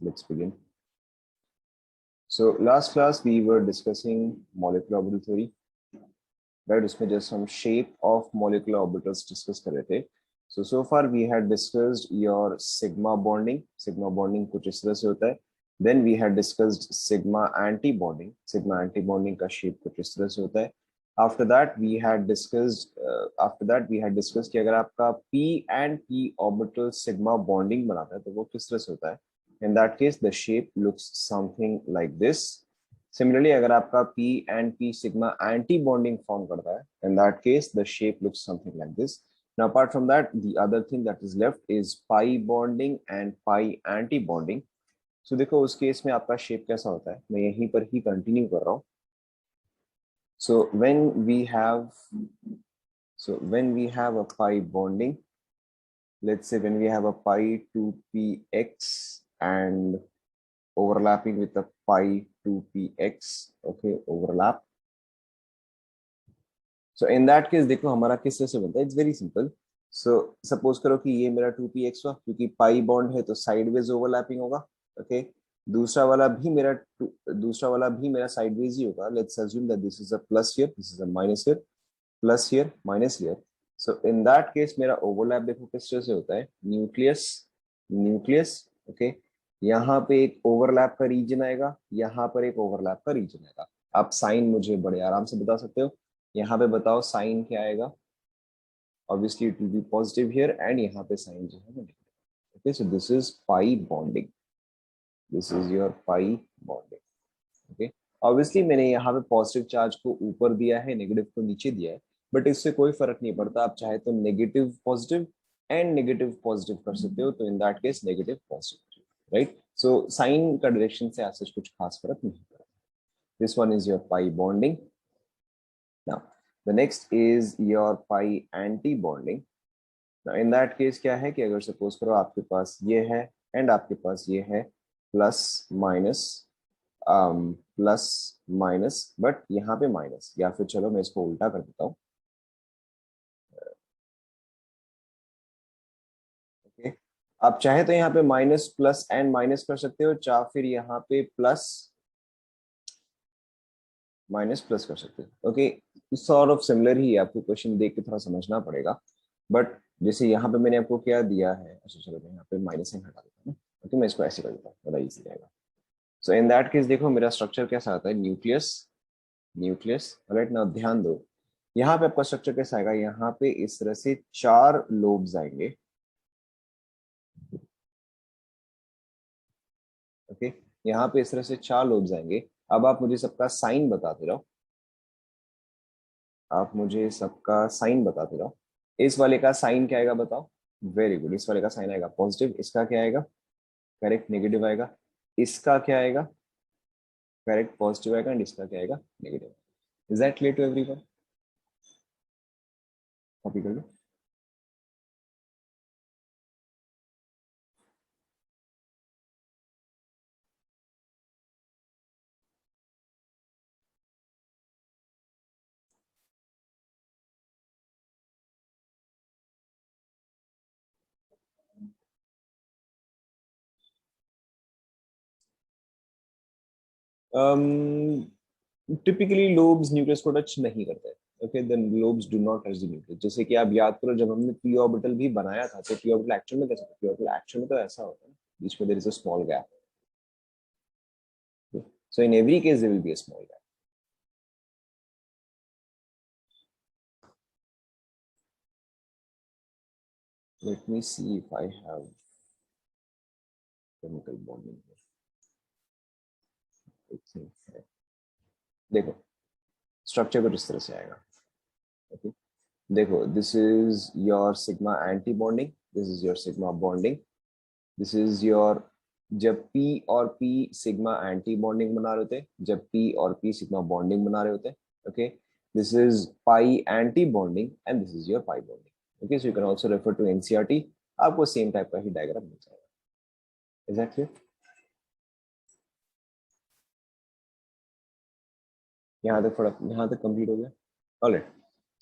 Let's begin. So last class we were discussing molecular orbital theory, right? उसमें just हम shape of molecular orbitals discuss कर रहे थे. So far we had discussed your sigma bonding. Sigma bonding कुछ इस तरह से होता है. Then we had discussed sigma anti bonding. Sigma anti bonding का shape कुछ इस तरह से होता है. After that we had discussed कि अगर आपका p and p orbital sigma bonding बनाता है तो वो किस तरह से होता है. In that case the shape looks something like this. Similarly अगर आपका p and p sigma anti bonding form करता है, in that case the shape looks something like this. Now apart from that the other thing that is left is pi bonding and pi anti bonding. So देखो उस case में आपका shape कैसा होता है, मैं यहीं पर ही कंटिन्यू कर रहा हूँ. So when we have a pi bonding, let's say when we have a pi 2px and overlapping with a pi 2px, okay, overlap. So in that case देखो हमारा किस तरह से बनता है, it's very simple. So suppose करो कि ये मेरा 2px हुआ, क्योंकि pi bond है तो sideways overlapping होगा, okay. दूसरा वाला भी मेरा sideways ही होगा. Let's assume that this is a plus here, this is a minus here, plus here, minus here. So in that case मेरा overlap देखो किस तरह से होता है, न्यूक्लियस, okay. यहाँ पे एक ओवरलैप का रीजन आएगा, यहाँ पर एक ओवरलैप का रीजन आएगा. आप साइन मुझे बड़े आराम से बता सकते हो. यहाँ पे बताओ साइन क्या आएगा. Obviously it will be positive here and यहाँ पे साइन जो है वो negative. Okay, so this is pi bonding. This is your pi bonding. Okay, obviously मैंने यहाँ पे पॉजिटिव चार्ज को ऊपर दिया है, नेगेटिव को नीचे दिया है, बट इससे कोई फर्क नहीं पड़ता. आप चाहे तो negative positive and negative positive कर सकते हो, तो in that case negative positive, right. So sine का डायरेक्शन से ऐसा कुछ खास फर्क नहीं पड़ता. This one is your pi bonding. Now the next is your pi anti bonding. In that case क्या है कि अगर सपोज करो आपके पास ये है एंड आपके पास ये है, प्लस माइनस बट यहाँ पे माइनस, या फिर चलो मैं इसको उल्टा कर देता हूँ. ओके, आप चाहे तो यहाँ पे माइनस प्लस एंड माइनस कर सकते हो, चाहे फिर यहाँ पे प्लस माइनस प्लस कर सकते हो. ओके, सॉर्ट ऑफ सिमिलर ही, आपको क्वेश्चन देख के थोड़ा समझना पड़ेगा. बट जैसे यहाँ पे मैंने आपको क्या दिया है, अच्छा चलो मैं यहाँ पे माइनस हटा देता हूँ. ओके, मैं इसको ऐसे कर देता हूँ, बड़ा इजी रहेगा. सो इन दैट केस देखो मेरा स्ट्रक्चर कैसा आता है, न्यूक्लियस. राइट, नाउ ध्यान दो यहाँ पे आपका स्ट्रक्चर कैसा आएगा. यहाँ पे इस तरह से 4 लोब्स आएंगे. ओके, यहाँ पे इस तरह से 4 लोब्स आएंगे. अब आप मुझे सबका साइन बताते रहो, इस वाले का साइन क्या आएगा बताओ. वेरी गुड, इस वाले का साइन आएगा पॉजिटिव. इसका क्या आएगा, करेक्ट, नेगेटिव आएगा. इसका क्या आएगा, करेक्ट, पॉजिटिव आएगा. एंड इसका क्या आएगा, negative. Is that clear to everyone? Copy कर लो. टिपिकली लोब्स न्यूक्लियस को टच नहीं करते. Okay, then lobes do not touch the nucleus. जैसे कि आप याद करो जब हमने पी ऑर्बिटल भी बनाया था, तो पी ऑर्बिटल एक्चुअल में कैसा था, पी ऑर्बिटल एक्चुअल में तो ऐसा होता है, बीच में there is a small gap. So in every case there will be a small gap. Let me see if I have chemical bonding here. देखो स्ट्रक्चर कुछ इस तरह से आएगा. ओके, देखो this is your sigma anti bonding, this is your sigma bonding, this is your, जब P और P sigma anti bonding बना रहे होते, जब P और P सिग्मा बॉन्डिंग बना रहे होते. Okay, this is pi anti bonding and this is your pi bonding. Okay, so you can also refer to NCERT, आपको सेम टाइप का ही डायग्राम मिल जाएगा. Is that clear? यहाँ तक कंप्लीट हो गया. Alright,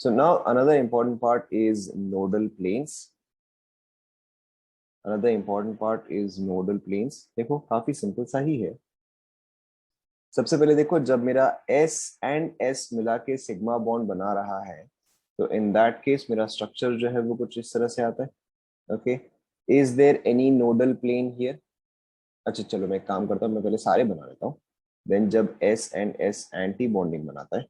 so now another important part is nodal planes. Another important part is nodal planes. देखो काफी सिंपल सा ही है। सबसे पहले देखो, जब मेरा S एंड S मिला के सिग्मा बॉन्ड बना रहा है, तो इन दैट केस मेरा स्ट्रक्चर जो है वो कुछ इस तरह से आता है। Okay, is there any nodal plane here? अच्छा चलो मैं एक काम करता हूँ, मैं पहले सारे बना लेता हूँ। देन जब S and S anti bonding बनाता है,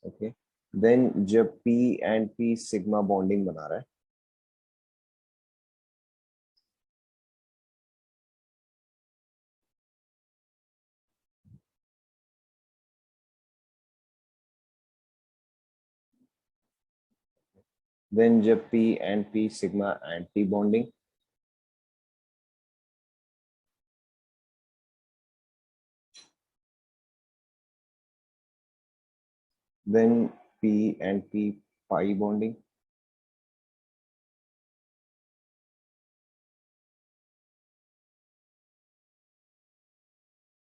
ओके, देन जब P and P sigma bonding बना रहा है, देन जब P and P sigma anti bonding, then P and P pi bonding,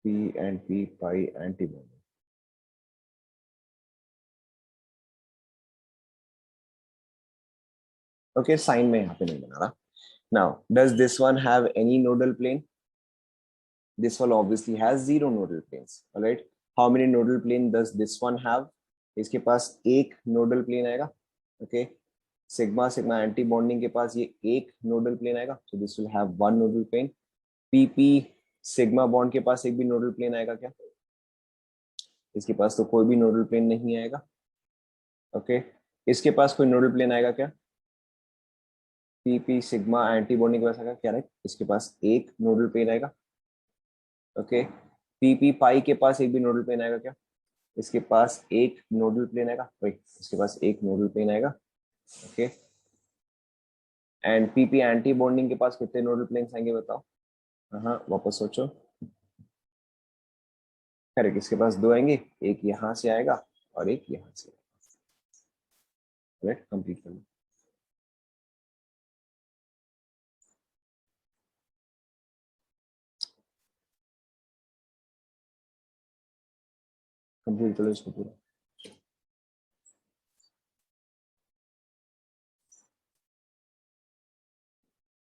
P and P pi anti bonding. Okay, sign में यहाँ पे नहीं बना रहा. Now, does this one have any nodal plane? This one obviously has zero nodal planes. All right. How many nodal plane does this one have? इसके पास एक nodal plane आएगा. Okay. Sigma sigma anti bonding के पास ये एक nodal plane आएगा. So this will have one nodal plane. PP sigma bond के पास एक भी nodal plane आएगा क्या? इसके पास तो कोई भी nodal plane नहीं आएगा. ओके, इसके पास कोई नोडल प्लेन आएगा क्या? पीपी सिग्मा एंटीबॉडी के पास आएगा क्या? राइट, इसके पास एक नोडल प्लेन आएगा. ओके, पीपी पाई के पास एक भी नोडल प्लेन आएगा क्या? इसके पास एक नोडल प्लेन आएगा. राइट, इसके पास एक नोडल प्लेन आएगा. Okay, and PP anti bonding के पास कितने नोडल प्लेन्स आएंगे बताओ? हाँ वापस सोचो. करेक्ट, इसके पास दो आएंगे, एक यहाँ से आएगा और एक यहाँ से. राइट, कंप्लीट कर लो. कंप्लीट कर लो इसको पूरा.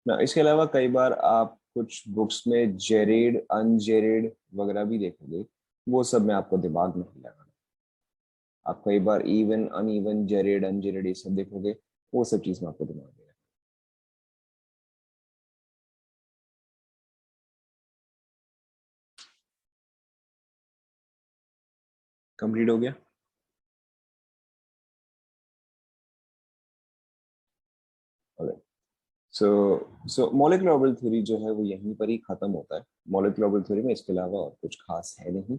ना इसके अलावा कई बार आप कुछ बुक्स में जेरेड अनजेरेड वगैरह भी देखोगे. वो सब मैं आपको दिमाग में नहीं लगाना. आप कई बार इवन अनइवन जेरेड अनजेरेड ये सब देखोगे. वो सब चीज में आपको दिमाग में लगाना. कंप्लीट हो गया. सो सो मॉलिक्यूलर ऑर्बिटल थ्योरी जो है वो यहीं पर ही खत्म होता है. मॉलिक्यूलर ऑर्बिटल थ्योरी में इसके अलावा और कुछ खास है नहीं.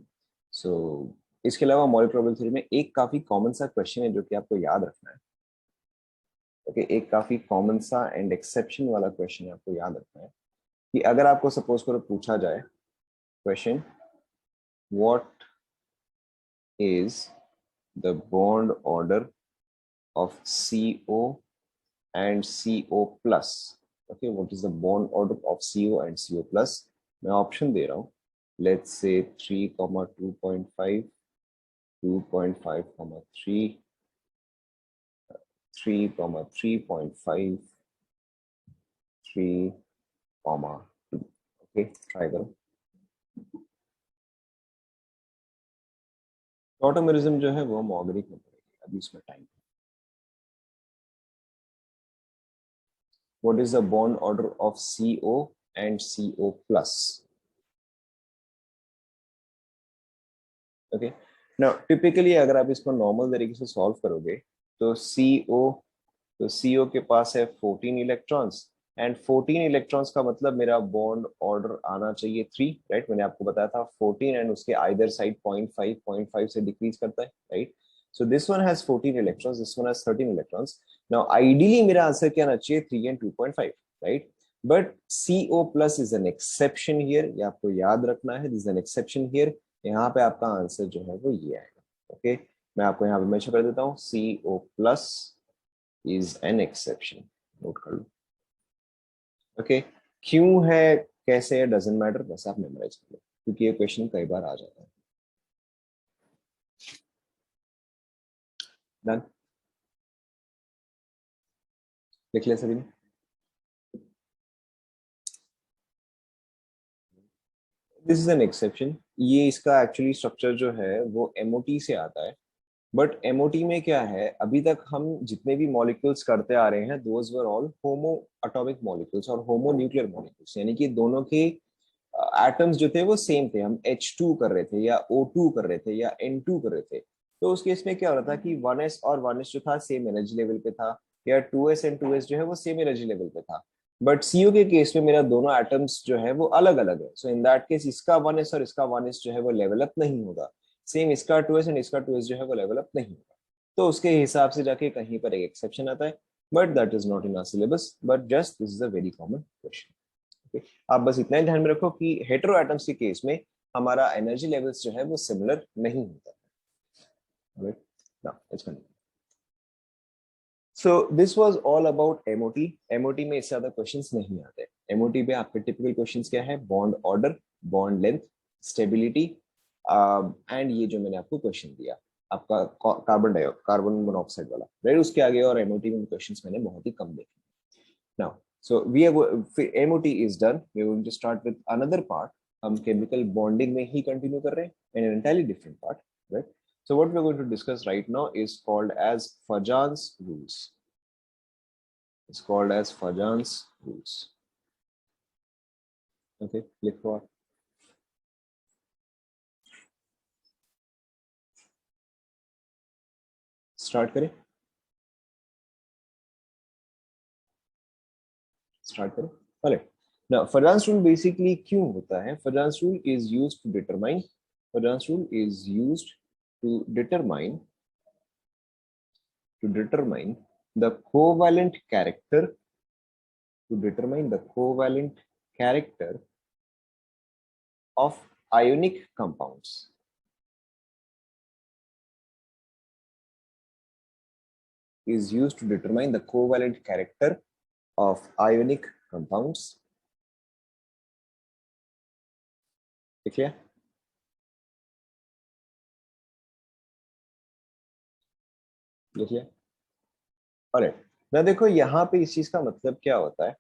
सो इसके अलावा मॉलिक्यूलर ऑर्बिटल थ्योरी में एक काफी कॉमन सा क्वेश्चन है जो कि आपको याद रखना है. ओके, एक काफी कॉमन सा एंड एक्सेप्शन वाला क्वेश्चन आपको याद रखना है कि अगर आपको सपोज करो पूछा जाए question, what is the bond order of CO and CO plus. Okay, what is the bond order of CO and CO plus? मैं ऑप्शन दे रहा हूँ. Let's say 3, 2.5, 2.5, 3, 3, 3.5, 3, 2. Okay, try करो. ऑटोमेरिज्म जो है वो हम ऑर्गेनिक में पढ़ेंगे, अभी इसमें time. What is the bond order of CO and CO plus? Okay, now typically अगर आप इसको नॉर्मल तरीके से सॉल्व करोगे तो CO के पास है 14 इलेक्ट्रॉन्स. एंड 14 इलेक्ट्रॉन्स का मतलब मेरा बॉन्ड ऑर्डर आना चाहिए 3. राइट, मैंने आपको बताया था 14 एंड उसके आइदर साइड 0.5 से डिक्रीज करता है. Right, so this one has 14 electrons, this one has 13 electrons. Now ideally मेरा आंसर क्या आना चाहिए? 3 and 2.5. Right, but CO plus is an exception here. ये आपको याद रखना है, this is an exception here. यहाँ पे आपका आंसर जो है वो ये आएगा. ओके, मैं आपको यहाँ पे मेंशन कर देता हूँ, CO plus is an exception. Note कर लो. ओके, क्यों है कैसे है डजेंट मैटर, बस आप मेमोराइज कर लो क्योंकि ये क्वेश्चन कई बार आ जाता है. डन, लिख लिया सभी ने? दिस इज एन एक्सेप्शन, ये इसका एक्चुअली स्ट्रक्चर जो है वो एमओटी से आता है। बट एमओटी में क्या है, अभी तक हम जितने भी मॉलिक्यूल्स करते आ रहे हैं those were all homo atomic molecules और होमो न्यूक्लियर मॉलिक्यूल्स, यानी कि दोनों के एटम्स जो थे वो सेम थे। हम H2 कर रहे थे या O2 कर रहे थे या N2 कर रहे थे, तो उस केस में क्या हो रहा था कि 1s और 1s जो था सेम एनर्जी लेवल पे था, या 2s एंड 2s जो है वो सेम एनर्जी लेवल पे था। बट सीओ के केस में मेरा दोनों एटम्स जो है वो अलग अलग है, सो इन दैट केस इसका 1s और इसका 1s जो है वो लेवल अप नहीं होगा, सेम इसका 2s एंड इसका 2s जो है वो लेवल अप नहीं होगा। तो उसके हिसाब से जाके कहीं पर एक एक्सेप्शन आता है, but that is not in our syllabus, but just this is a very common question. Okay? आप बस इतना ही ध्यान में रखो कि हेटेरो एटम्स के केस में हमारा एनर्जी लेवल्स जो है वो सिमिलर नहीं होता है। Right? Now, let's continue. So this was all about MOT. MOT में इससे ज्यादा क्वेश्चंस नहीं आते। MOT पे आपके टिपिकल क्वेश्चंस क्या है, bond order, bond length, stability, and ये जो मैंने आपको क्वेश्चन दिया आपका कार्बन मोनोऑक्साइड वाला, राइट? उसके आगे और MOT में क्वेश्चंस मैंने बहुत ही कम देखे। Now, so we are MOT is done. We are going to start with another part. हम chemical bonding में ही continue कर रहे हैं in an entirely different part, right? So what we are going to discuss right now is called as Fajan's rules. It's called as Fajan's rules. Okay, click for start करें, start करें। Alright. Now, Fajan's rule basically क्यों होता है? Fajan's rule is used to determine. Fajan's rule is used to determine the covalent character to determine the covalent character of ionic compounds. Is used to determine the covalent character of ionic compounds. ठीक है? लिख लिया? Alright. ना देखो यहाँ पे इस चीज का मतलब क्या होता है,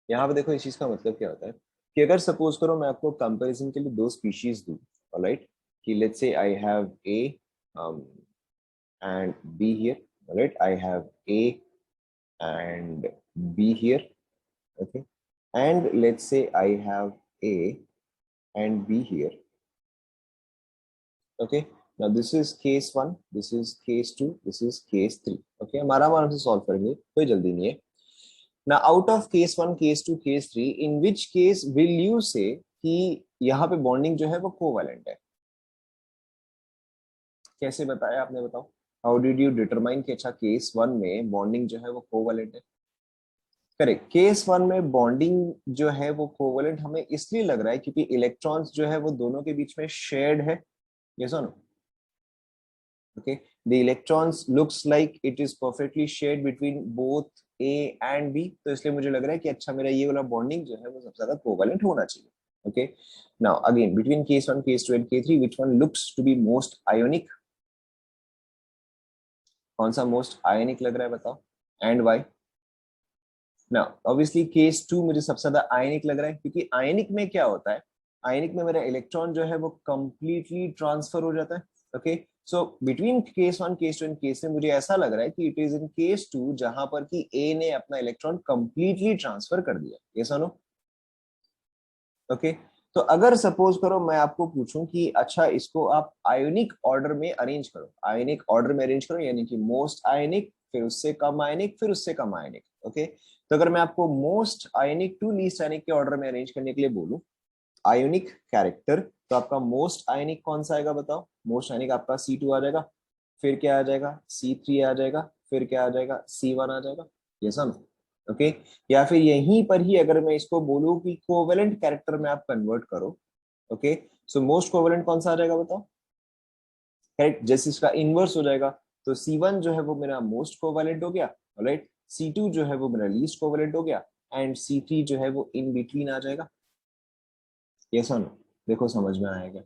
यहाँ पे देखो इस चीज का मतलब क्या होता है कि अगर सपोज करो मैं आपको कंपैरिजन के लिए दो स्पीशीज दूं, ऑलराइट, कि let's say I have a and B here, alright, I have A and B here, okay, and let's say I have A and B here, okay. Now this is case 1, this is case 2, this is case 3, okay. हम आराम से solve करेंगे, कोई जल्दी नहीं है। Now out of case 1, case 2, case 3, in which case will you say कि यहाँ पे बॉन्डिंग जो है वो कोवैलेंट है? कैसे बताया आपने, बताओ। हाउ डिड यू डिटरमाइन कि अच्छा केस 1 में बॉन्डिंग जो है वो कोवैलेंट है? करेक्ट, केस 1 में बॉन्डिंग जो है वो कोवैलेंट हमें इसलिए लग रहा है क्योंकि इलेक्ट्रॉन्स जो है वो दोनों के बीच में शेयर्ड है। यस और no? Okay, the electrons looks like it is perfectly shared between both A and B, तो इसलिए मुझे लग रहा है कि अच्छा मेरा ये वाला बॉन्डिंग जो है वो सबसे ज्यादा कोवैलेंट होना चाहिए। Okay, now again between case 1, case 2 and case 3 which one looks to be most ionic? कौन सा मोस्ट आयोनिक लग रहा है बताओ, एंड व्हाई? ना ऑब्वियसली केस 2 मुझे सबसे ज्यादा आयनिक लग रहा है क्योंकि आयनिक में क्या होता है, आयनिक में मेरा इलेक्ट्रॉन जो है वो कंप्लीटली ट्रांसफर हो जाता है। Okay, so between case 1, case 2 and case 3 मुझे ऐसा लग रहा है कि इट इज इन केस 2 जहां पर कि ए ने अपना इलेक्ट्रॉन कंप्लीटली ट्रांसफर कर दिया। ये सुनो, ओके। तो अगर सपोज करो मैं आपको पूछूं कि अच्छा इसको आप आयोनिक ऑर्डर में अरेंज करो, आयोनिक ऑर्डर में अरेंज करो, यानी कि मोस्ट आयोनिक, फिर उससे कम आयोनिक, फिर उससे कम आयोनिक, ओके। तो अगर मैं आपको most ionic to least ionic के ऑर्डर में अरेंज करने के लिए बोलूं, आयोनिक कैरेक्टर, तो आपका मोस्ट आयोनिक कौन सा आएगा बताओ? मोस्ट आयोनिक आपका C2 आ जाएगा, फिर क्या आ जाएगा? C3 आ जाएगा, फिर क्या आ जाएगा? C1 आ जाएगा। ये सब, ओके। या फिर यहीं पर ही अगर मैं इसको बोलूं कि कोवेलेंट कैरेक्टर में आप कन्वर्ट करो, ओके, सो मोस्ट कोवेलेंट कौन सा आ जाएगा बताओ? करेक्ट, जैसे इसका इनवर्स हो जाएगा, तो C1 जो है वो मेरा मोस्ट कोवेलेंट हो गया, राइट, C2 जो है वो मेरा लीस्ट कोवेलेंट हो गया, एंड C3 जो है वो इन बिटवीन आ जाएगा। ये सुनो, देखो समझ में आएगा।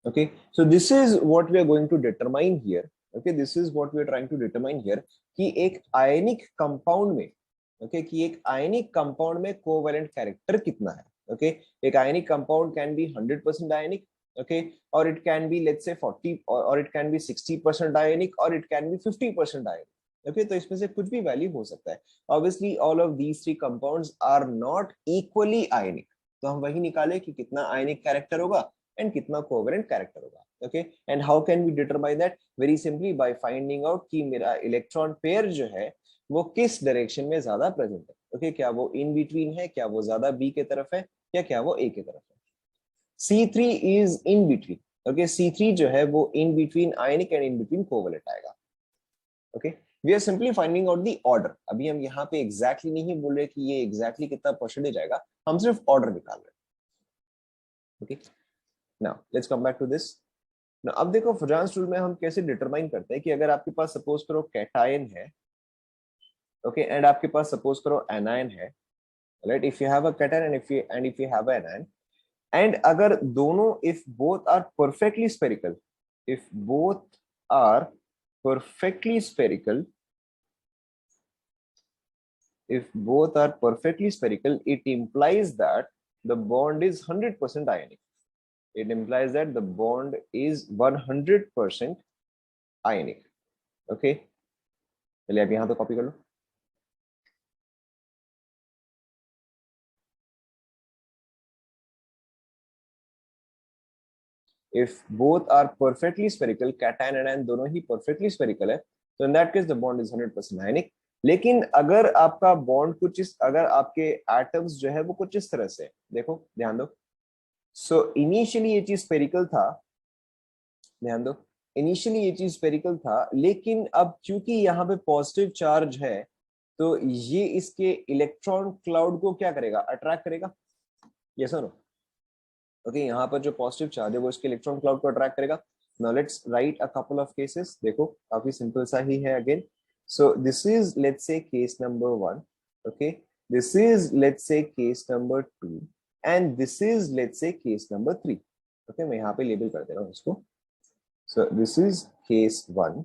Okay, so this is what we are going to determine here. Okay, this is what we are trying to determine here कि एक आयनिक कंपाउंड में, okay, कि एक आयनिक कंपाउंड में कोवेलेंट कैरेक्टर कितना है. Okay, एक ionic compound can be 100% ionic, okay, or it can be let's say 40 or it can be 60% ionic or it can be 50% ionic. Okay, तो इसमें से कुछ भी वैल्यू हो सकता है. Obviously all of these three compounds are not equally ionic, तो हम वही निकाले कि कितना आयनिक कैरेक्टर होगा and कितना कोवेलेंट कैरेक्टर होगा. Okay, and how can we determine that? Very simply by finding out कि मेरा इलेक्ट्रॉन पेयर जो है वो किस डायरेक्शन में ज्यादा प्रेजेंट है. Okay, क्या वो इन बिटवीन है, क्या वो ज्यादा बी के तरफ है, या क्या वो ए के तरफ है. C3 is in between. Okay, C3 जो है वो in between ionic and in between covalent आएगा. Okay, we are simply finding out the order. अभी हम यहाँ पे exactly नहीं बोल रहे कि ये exactly कितना परसेंटेज आएगा, हम सिर्फ order निकाल रहे हैं. Okay, now let's come back to this. Now अब देखो फ्रांस रूल में हम कैसे डिटरमाइन करते हैं कि अगर आपके पास सपोज करो कैटायन है, ओके, एंड आपके पास सपोज करो एनायन है, right. If you have a cation and if you have an anion, and अगर दोनों if both are perfectly spherical, if both are perfectly spherical, if both are perfectly spherical, it implies that the bond is 100% ionic. It implies that the bond is 100% ionic. Okay, चलिए अब यहां तो copy कर लो. If both are perfectly spherical, cation and anion दोनों ही perfectly spherical है, तो in that case the bond is 100% ionic. लेकिन अगर आपका बॉन्ड कुछ इस, अगर आपके एटम्स जो है वो कुछ इस तरह से, देखो ध्यान दो. सो इनिशियली ये चीज स्फेरिकल था, ध्यान दो, इनिशियली ये चीज स्फेरिकल था, लेकिन अब क्योंकि यहाँ पे पॉजिटिव चार्ज है तो ये इसके इलेक्ट्रॉन क्लाउड को क्या करेगा, अट्रैक्ट करेगा. यस और नो. ओके, यहाँ पर जो पॉजिटिव चार्ज है वो इसके इलेक्ट्रॉन क्लाउड को अट्रैक्ट करेगा. Now let's write a couple of cases. देखो काफी सिंपल सा ही है again. So this is let's say case number 1. Okay, this is let's say case number 2 and this is let's say case number 3. Okay, मैं यहाँ पे label कर दे रहा हूँ इसको. So this is case 1,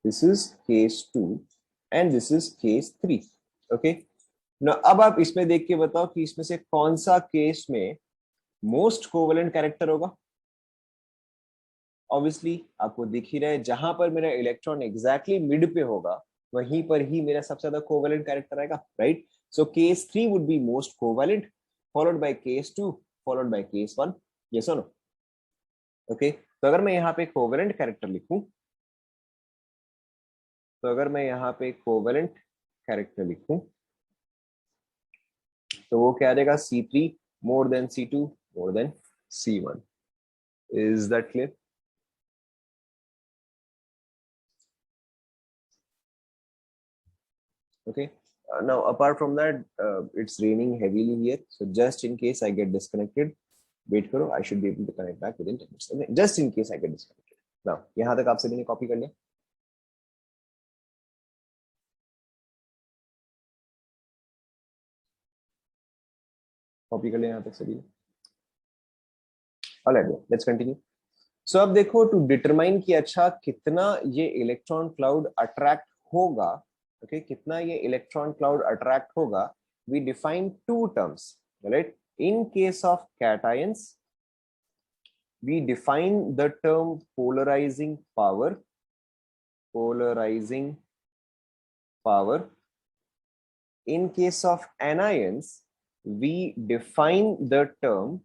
this is case 2 and this is case 3. Okay, ना अब आप इसमें देख के बताओ कि इसमें से कौन सा केस में मोस्ट कोवेलेंट कैरेक्टर होगा. ऑब्वियसली आपको दिख ही रहा है, जहां पर मेरा इलेक्ट्रॉन एग्जैक्टली मिड पे होगा वहीं पर ही मेरा सबसे ज्यादा कोवेलेंट कैरेक्टर आएगा, right. So case 3 would be most covalent, followed by case 2, followed by case 1. Yes और नो. ओके, तो अगर मैं यहाँ पे कोवेलेंट कैरेक्टर लिखूं, तो अगर मैं यहाँ पे कोवेलेंट कैरेक्टर लिखूं तो वो क्या आ जाएगा, C3 more than C2 more than C1. Is that clear? Okay, now apart from that, it's raining heavily here, so just in case I get disconnected, wait karo, I should be able to connect back within 10 minutes. Okay, just in case I get disconnected. Now yahan tak aap sabhi ne copy kar liya, copy कर लिया यहाँ तक सभी ने. Alright, let's continue. So अब देखो to determine कि अच्छा कितना ये इलेक्ट्रॉन क्लाउड अट्रैक्ट होगा, okay, कितना ये इलेक्ट्रॉन क्लाउड अट्रैक्ट होगा, we define two terms, right? In case of cations, we define the term polarizing power, polarizing power. In case of anions, we define the term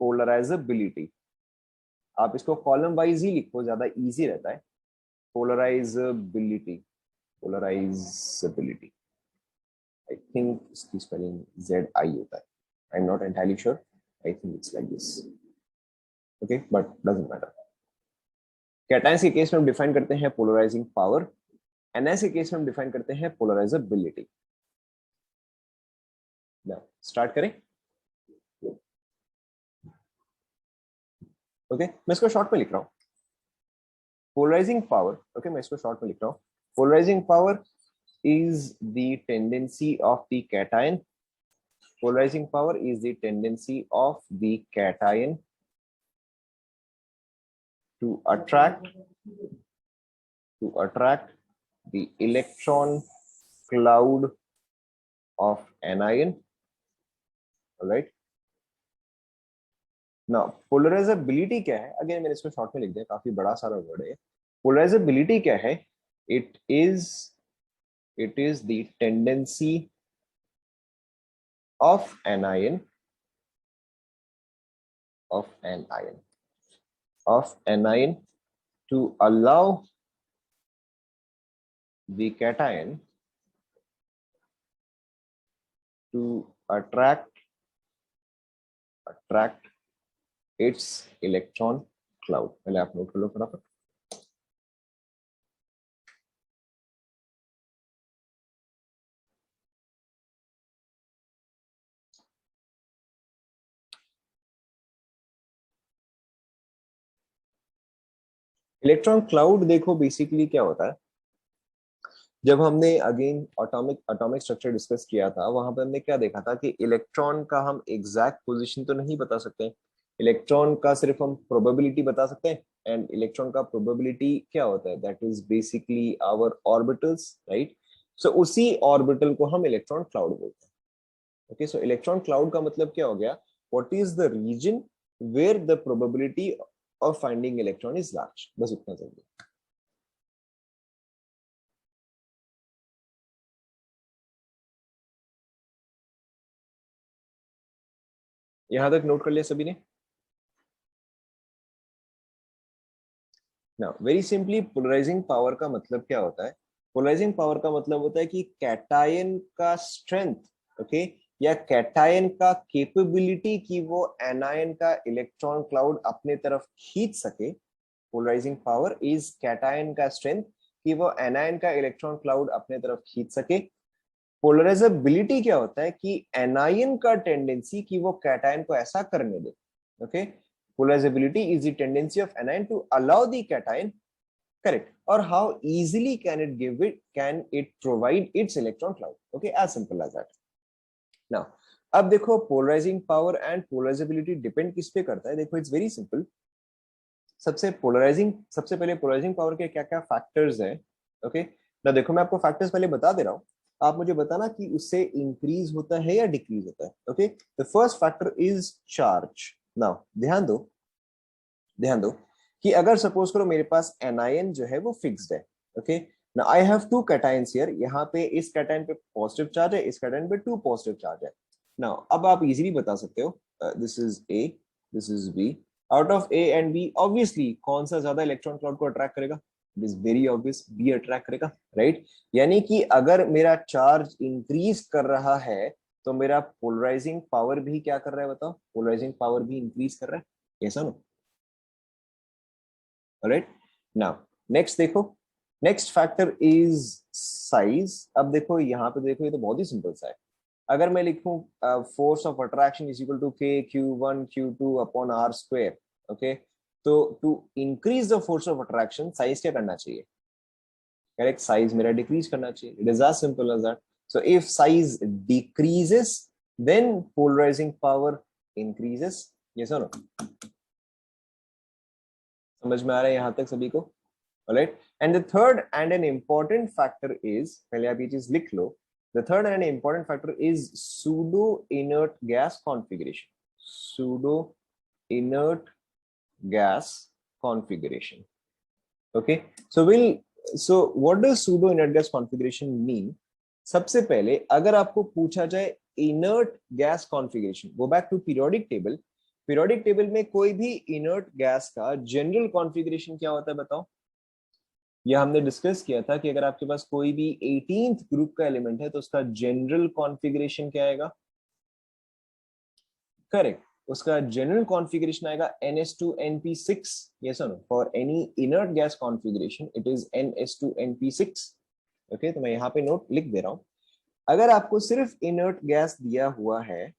polarizability. आप इसको column wise ही लिखो, ज्यादा easy रहता है. Polarisability, polarisability. I think इसकी spelling ZI होता है. I am not entirely sure. I think it's like this. Okay, but doesn't matter. Cations के केस में हम डिफाइन करते हैं पोलराइजिंग पावर, एनएस के केस में हम डिफाइन करते हैं पोलराइजेबिलिटी. स्टार्ट करें. ओके, मैं इसको शॉर्ट में लिख रहा हूँ. पोलराइजिंग पावर, ओके, मैं इसको शॉर्ट में लिख रहा हूँ. Polarising power is the tendency of the cation. Polarizing power is the tendency of the cation to attract the electron cloud of anion. All right. Now polarizability क्या है? Again मैंने इसको शॉर्ट में लिख दिया, काफी बड़ा सारा वर्ड है. Polarizability क्या है? It is the tendency of an ion to allow the cation to attract its electron cloud. पहले आप नोट कर लो फटाफट. इलेक्ट्रॉन क्लाउड देखो बेसिकली क्या होता है. जब हमने अगेन एटॉमिक स्ट्रक्चर डिस्कस किया था, वहां पर हमने क्या देखा था कि इलेक्ट्रॉन का हम एग्जैक्ट पोजीशन तो नहीं बता सकते. इलेक्ट्रॉन का सिर्फ हम प्रोबेबिलिटी बता सकते हैं. एंड इलेक्ट्रॉन का प्रोबेबिलिटी क्या होता है? That is basically our orbitals, right. So उसी ऑर्बिटल को हम इलेक्ट्रॉन क्लाउड बोलते हैं. ओके, सो इलेक्ट्रॉन क्लाउड का मतलब क्या हो गया? What is the region where the probability of finding electron is large. बस उतना चाहिए. यहां तक नोट कर लिया सभी ने? Now very simply, polarising power का मतलब क्या होता है? पोलराइजिंग पावर का मतलब होता है कि कैटायन का स्ट्रेंथ, ओके, या कैटायन का कैपेबिलिटी कि वो एनायन का इलेक्ट्रॉन क्लाउड अपने तरफ खींच सके. पोलराइजिंग पावर इज कैटायन का स्ट्रेंथ कि वो एनायन का इलेक्ट्रॉन क्लाउड अपने तरफ खींच सके. पोलराइजेबिलिटी क्या होता है? कि एनायन का टेंडेंसी कि वो कैटायन को ऐसा करने दे. Okay, polarizability is the tendency of anion to allow the cation, correct, or how easily can it provide its electron cloud. Okay, as simple as that. Now अब देखो polarising power and polarisability depend किस पे करता है? देखो it's very simple. सबसे पहले polarising power के क्या क्या फैक्टर्स हैं. ओके, ना देखो मैं आपको फैक्टर्स पहले बता दे रहा हूं, आप मुझे बताना कि उससे इंक्रीज होता है या डिक्रीज होता है. Okay, the first factor is charge. Now ध्यान दो कि अगर सपोज करो मेरे पास एनायन जो है वो फिक्स्ड है. Okay, now I have two cations here. यहाँ पे इस कैटायन पे पॉजिटिव चार्ज है, इस कैटायन पे टू पॉजिटिव चार्ज है. नाउ अब आप इजीली बता सकते हो this is A, this is B. Out of A and B obviously कौन सा ज्यादा इलेक्ट्रॉन क्लाउड को अट्रैक्ट करेगा? It is very obvious, B attract करेगा, राइट. यानी कि अगर मेरा चार्ज इंक्रीज कर रहा है तो मेरा पोलराइजिंग पावर भी क्या कर रहा है? बताओ, पोलराइजिंग पावर भी इंक्रीज कर रहा है, ऐसा ना? राइट. नाउ नेक्स्ट देखो, नेक्स्ट फैक्टर इज साइज. अब देखो यहाँ पे देखो, ये तो बहुत ही सिंपल सा है. अगर मैं लिखूं force of attraction is equal to K Q1 Q2 upon R square. Okay, तो to increase the force of attraction size क्या करना चाहिए? करेक्ट, साइज मेरा डिक्रीज करना चाहिए. It is as simple as that. So if size decreases then polarising power increases. Yes और no? समझ में आ रहा है यहाँ तक सभी को? Alright, and the third and an important factor is, पहले आप ये चीज लिख लो. The third and an important factor is pseudo inert gas configuration. Pseudo inert gas configuration. Okay, so what does pseudo inert gas configuration mean? सबसे पहले अगर आपको पूछा जाए inert gas configuration, go back to periodic table. periodic table में कोई भी inert gas का general configuration क्या होता है बताओ? यह हमने डिस्कस किया था कि अगर आपके पास कोई भी 18th ग्रुप का एलिमेंट है तो उसका जनरल कॉन्फ़िगरेशन क्या आएगा? करेक्ट, उसका जनरल कॉन्फ़िगरेशन आएगा NS2NP6. यस और no? For any inert gas configuration it is NS2NP6. Okay, तो मैं यहाँ पे नोट लिख दे रहा हूं. अगर आपको सिर्फ इनर्ट गैस दिया हुआ है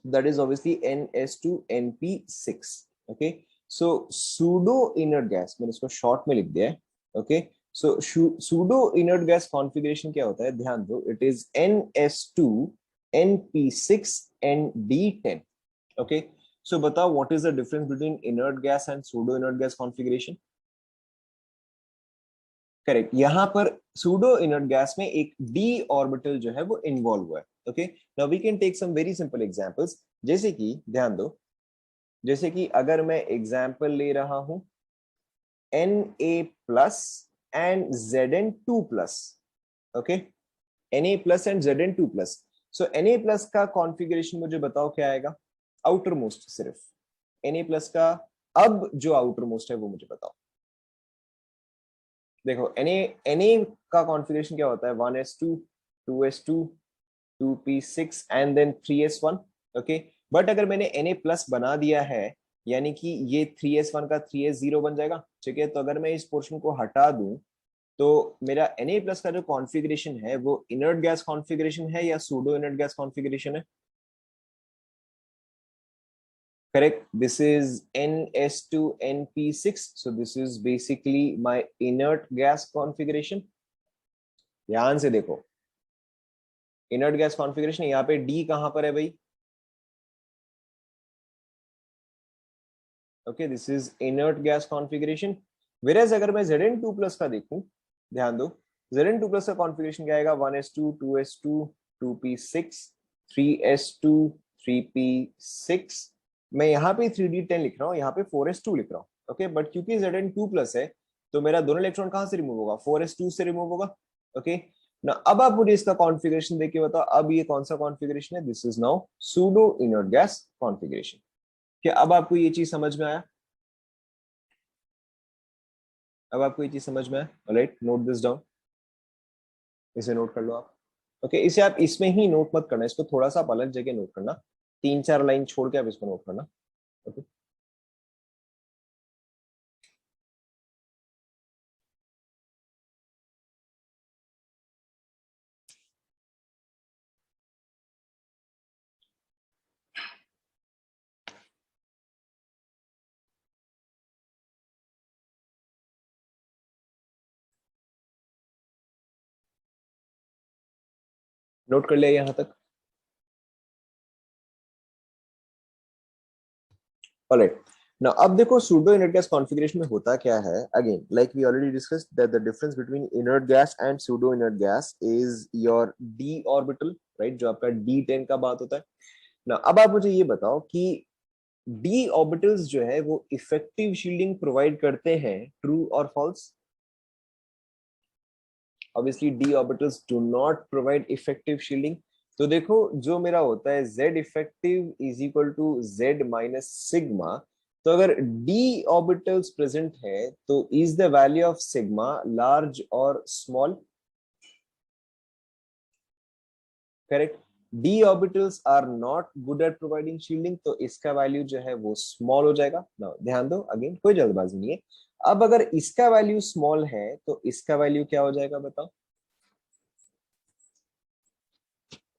that is obviously NS2NP6. Okay, so pseudo inert gas, मैंने इसको शॉर्ट में लिख दिया है. ओके, सो सूडो इनर्ट गैस कॉन्फ़िगरेशन क्या होता है? ध्यान दो, इट इज NS2NP6ND10. ओके, सो बताओ what is the difference between inert gas and pseudo inert gas configuration? Correct, यहाँ पर सूडो इनर्ट गैस में एक डी ऑर्बिटल जो है वो इन्वॉल्व हुआ है। Okay, now we can take some very simple examples, जैसे कि ध्यान दो, जैसे कि अगर मैं एग्जांपल ले रहा हूं Na plus and Zn2 plus. Okay, Na plus and Zn2 plus. So Na plus का कॉन्फ़िगरेशन मुझे बताओ क्या आएगा, आउटर मोस्ट सिर्फ Na प्लस का, अब जो आउटर मोस्ट है वो मुझे बताओ। देखो Na का कॉन्फ़िगरेशन क्या होता है, 1s2 2s2 2p6 and then 3s1। Okay, but अगर मैंने Na प्लस बना दिया है, यानी कि ये 3s1 का 3s0 बन जाएगा। ठीक है, तो अगर मैं इस पोर्शन को हटा दूं तो मेरा Na प्लस का जो कॉन्फ़िगरेशन है वो इनर्ट गैस कॉन्फ़िगरेशन है या सूडो इनर्ट गैस कॉन्फ़िगरेशन है? Correct. This is NS2NP6. So this is basically my inert gas configuration. ध्यान से देखो, इनर्ट गैस कॉन्फ़िगरेशन, यहाँ पे D कहां पर है भाई? Okay, this is inert gas configuration. Whereas अगर मैं Zn2 प्लस का देखूं, ध्यान दो, Zn2 प्लस का कॉन्फ़िगरेशन क्या आएगा, 1s2 2s2 2p6 3s2 3p6। मैं यहाँ पे 3d10 लिख रहा हूँ, यहाँ पे 4s2 लिख रहा हूँ। ओके, बट क्योंकि Zn2 प्लस है तो मेरा दोनों इलेक्ट्रॉन कहां से रिमूव होगा, 4s2 से रिमूव होगा। ओके, ना अब आप मुझे इसका कॉन्फ़िगरेशन देके बताओ, अब ये कौन सा कॉन्फ़िगरेशन है? This is now pseudo inert gas configuration. क्या अब आपको ये चीज समझ में आया? अब आपको ये चीज समझ में आया? ऑलराइट, नोट दिस डाउन, इसे नोट कर लो आप। ओके, इसे आप इसमें ही नोट मत करना, इसको थोड़ा सा आप अलग जगह नोट करना, 3-4 लाइन छोड़ के आप इसको नोट करना। ओके, नोट कर लिया यहाँ तक? ऑलराइट, नाउ अब देखो सूडो इनर्ट गैस कॉन्फ़िगरेशन में होता क्या है। Again like we already discussed that the difference between inert gas and pseudo inert gas is your D orbital, right, जो आपका D10 का बात होता है ना। अब आप मुझे ये बताओ कि डी ऑर्बिटल्स जो है वो इफेक्टिव शील्डिंग प्रोवाइड करते हैं, ट्रू और false? obviously d orbitals do not provide effective shielding। तो देखो जो मेरा होता है z effective is equal to z minus sigma। तो अगर d orbitals present है तो is the value of sigma large और small? Correct, d orbitals are not good at providing shielding, तो इसका वैल्यू जो है वो स्मॉल हो जाएगा ना। ध्यान दो, अगेन कोई जल्दबाजी नहीं है। अब अगर इसका वैल्यू स्मॉल है तो इसका वैल्यू क्या हो जाएगा बताओ?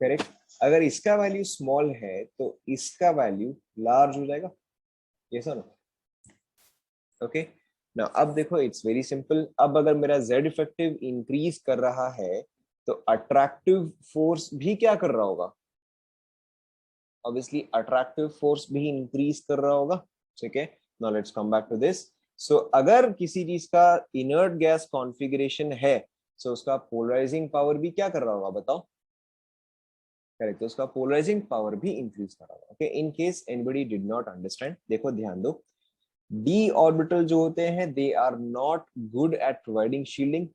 करेक्ट, अगर इसका वैल्यू स्मॉल है तो इसका वैल्यू लार्ज हो जाएगा, ये सर। ओके, ना अब देखो इट्स वेरी सिंपल, अब अगर मेरा z इफेक्टिव इंक्रीज कर रहा है तो अट्रैक्टिव फोर्स भी क्या कर रहा होगा? ऑब्वियसली अट्रैक्टिव फोर्स भी इंक्रीज कर रहा होगा। ठीक है, now let's come back to this. So अगर किसी चीज का इनर्ट गैस कॉन्फ़िगरेशन है तो उसका पोलराइजिंग पावर भी क्या कर रहा होगा बताओ? करेक्ट, तो उसका पोलराइजिंग पावर भी इंक्रीज कर रहा होगा। Okay, in case anybody did not understand, देखो ध्यान दो, डी ऑर्बिटल जो होते हैं they are not good at providing shielding.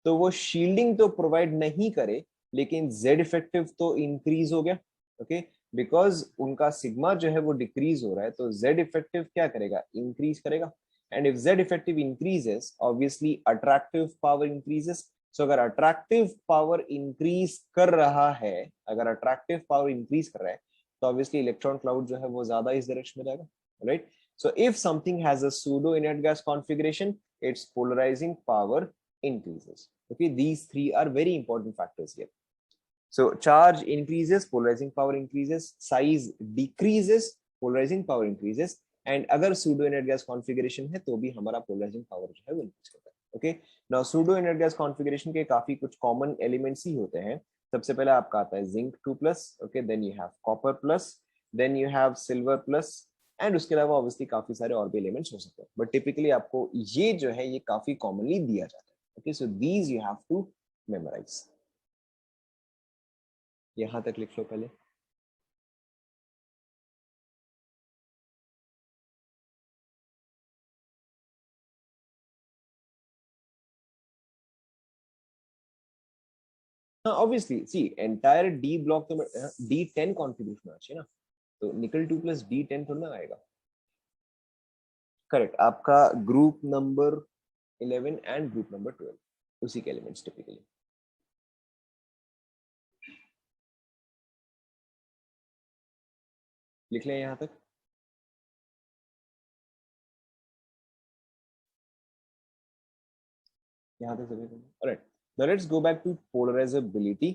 तो वो शील्डिंग तो प्रोवाइड नहीं करे लेकिन जेड इफेक्टिव तो इंक्रीज हो गया। ओके, बिकॉज उनका सिग्मा जो है वो डिक्रीज हो रहा है तो जेड इफेक्टिव क्या करेगा, इंक्रीज करेगा। And if Z effective increases obviously attractive power increases. So अगर अट्रैक्टिव पावर इंक्रीज कर रहा है, अगर अट्रैक्टिव पावर इंक्रीज कर रहा है तो ऑब्वियसली इलेक्ट्रॉन क्लाउड जो है वो ज्यादा इस डायरेक्शन में जाएगा, right. So if something has a pseudo inert gas configuration, its polarizing power increases. Okay, these three are very important factors here. So charge increases, polarizing power increases, size decreases, polarizing power increases, and अगर pseudo inert gas configuration है तो भी हमारा polarizing power जो है वो increase करता है। Okay, now pseudo inert gas configuration के काफी कुछ common elements ही होते हैं। सबसे पहले आपका आता है zinc 2+, okay, then you have copper plus, then you have silver plus, and उसके अलावा ऑब्वियसली काफी सारे और भी एलिमेंट्स हो सकते हैं, बट टिपिकली आपको ये जो है ये काफी कॉमनली दिया जाता है। Okay, so these you have to memorise. यहां तक लिख लो पहले। हाँ obviously see entire D block तो D10 कॉन्ट्रीब्यूशन होना चाहिए ना, तो निकल 2 प्लस D10 थोड़ा ना आएगा। करेक्ट, आपका group number 11 and group number 12 उसी के एलिमेंट्स टिपिकली। लिख लें यहां तक। यहाँ तक सभी। Alright, now let's go back to polarisability.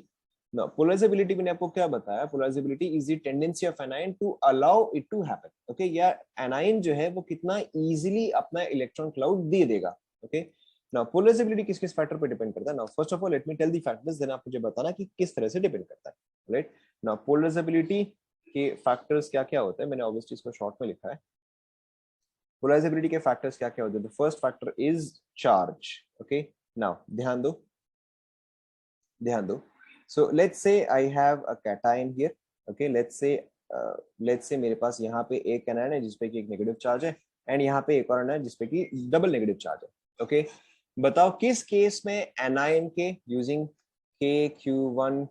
Now polarisability मैंने आपको क्या बताया, polarisability is the tendency of anion to allow it to happen. Okay, या एनायन जो है वो कितना इजीली अपना इलेक्ट्रॉन क्लाउड दे देगा। ओके, नाउ पोलराइजेबिलिटी किस किस फैक्टर पे डिपेंड करता है। Now first of all let me tell the factors, then आप मुझे बताना कि किस तरह से डिपेंड करता है। राइट, नाउ पोलराइजेबिलिटी के फैक्टर्स क्या क्या होते हैं, मैंने ऑब्वियसली इसको शॉर्ट में लिखा है। पोलराइजेबिलिटी के फैक्टर्स क्या क्या होते हैं। The first factor is charge. Okay, now ध्यान दो, ध्यान दो। So let's say I have a cation here. Okay, let's say मेरे पास यहाँ पे एक एनायन है जिसपे कि एक नेगेटिव चार्ज है, एंड यहाँ पे एक और एनायन जिसपे कि डबल नेगेटिव चार्ज है। ओके, बताओ किस केस में एनायन के using KQ1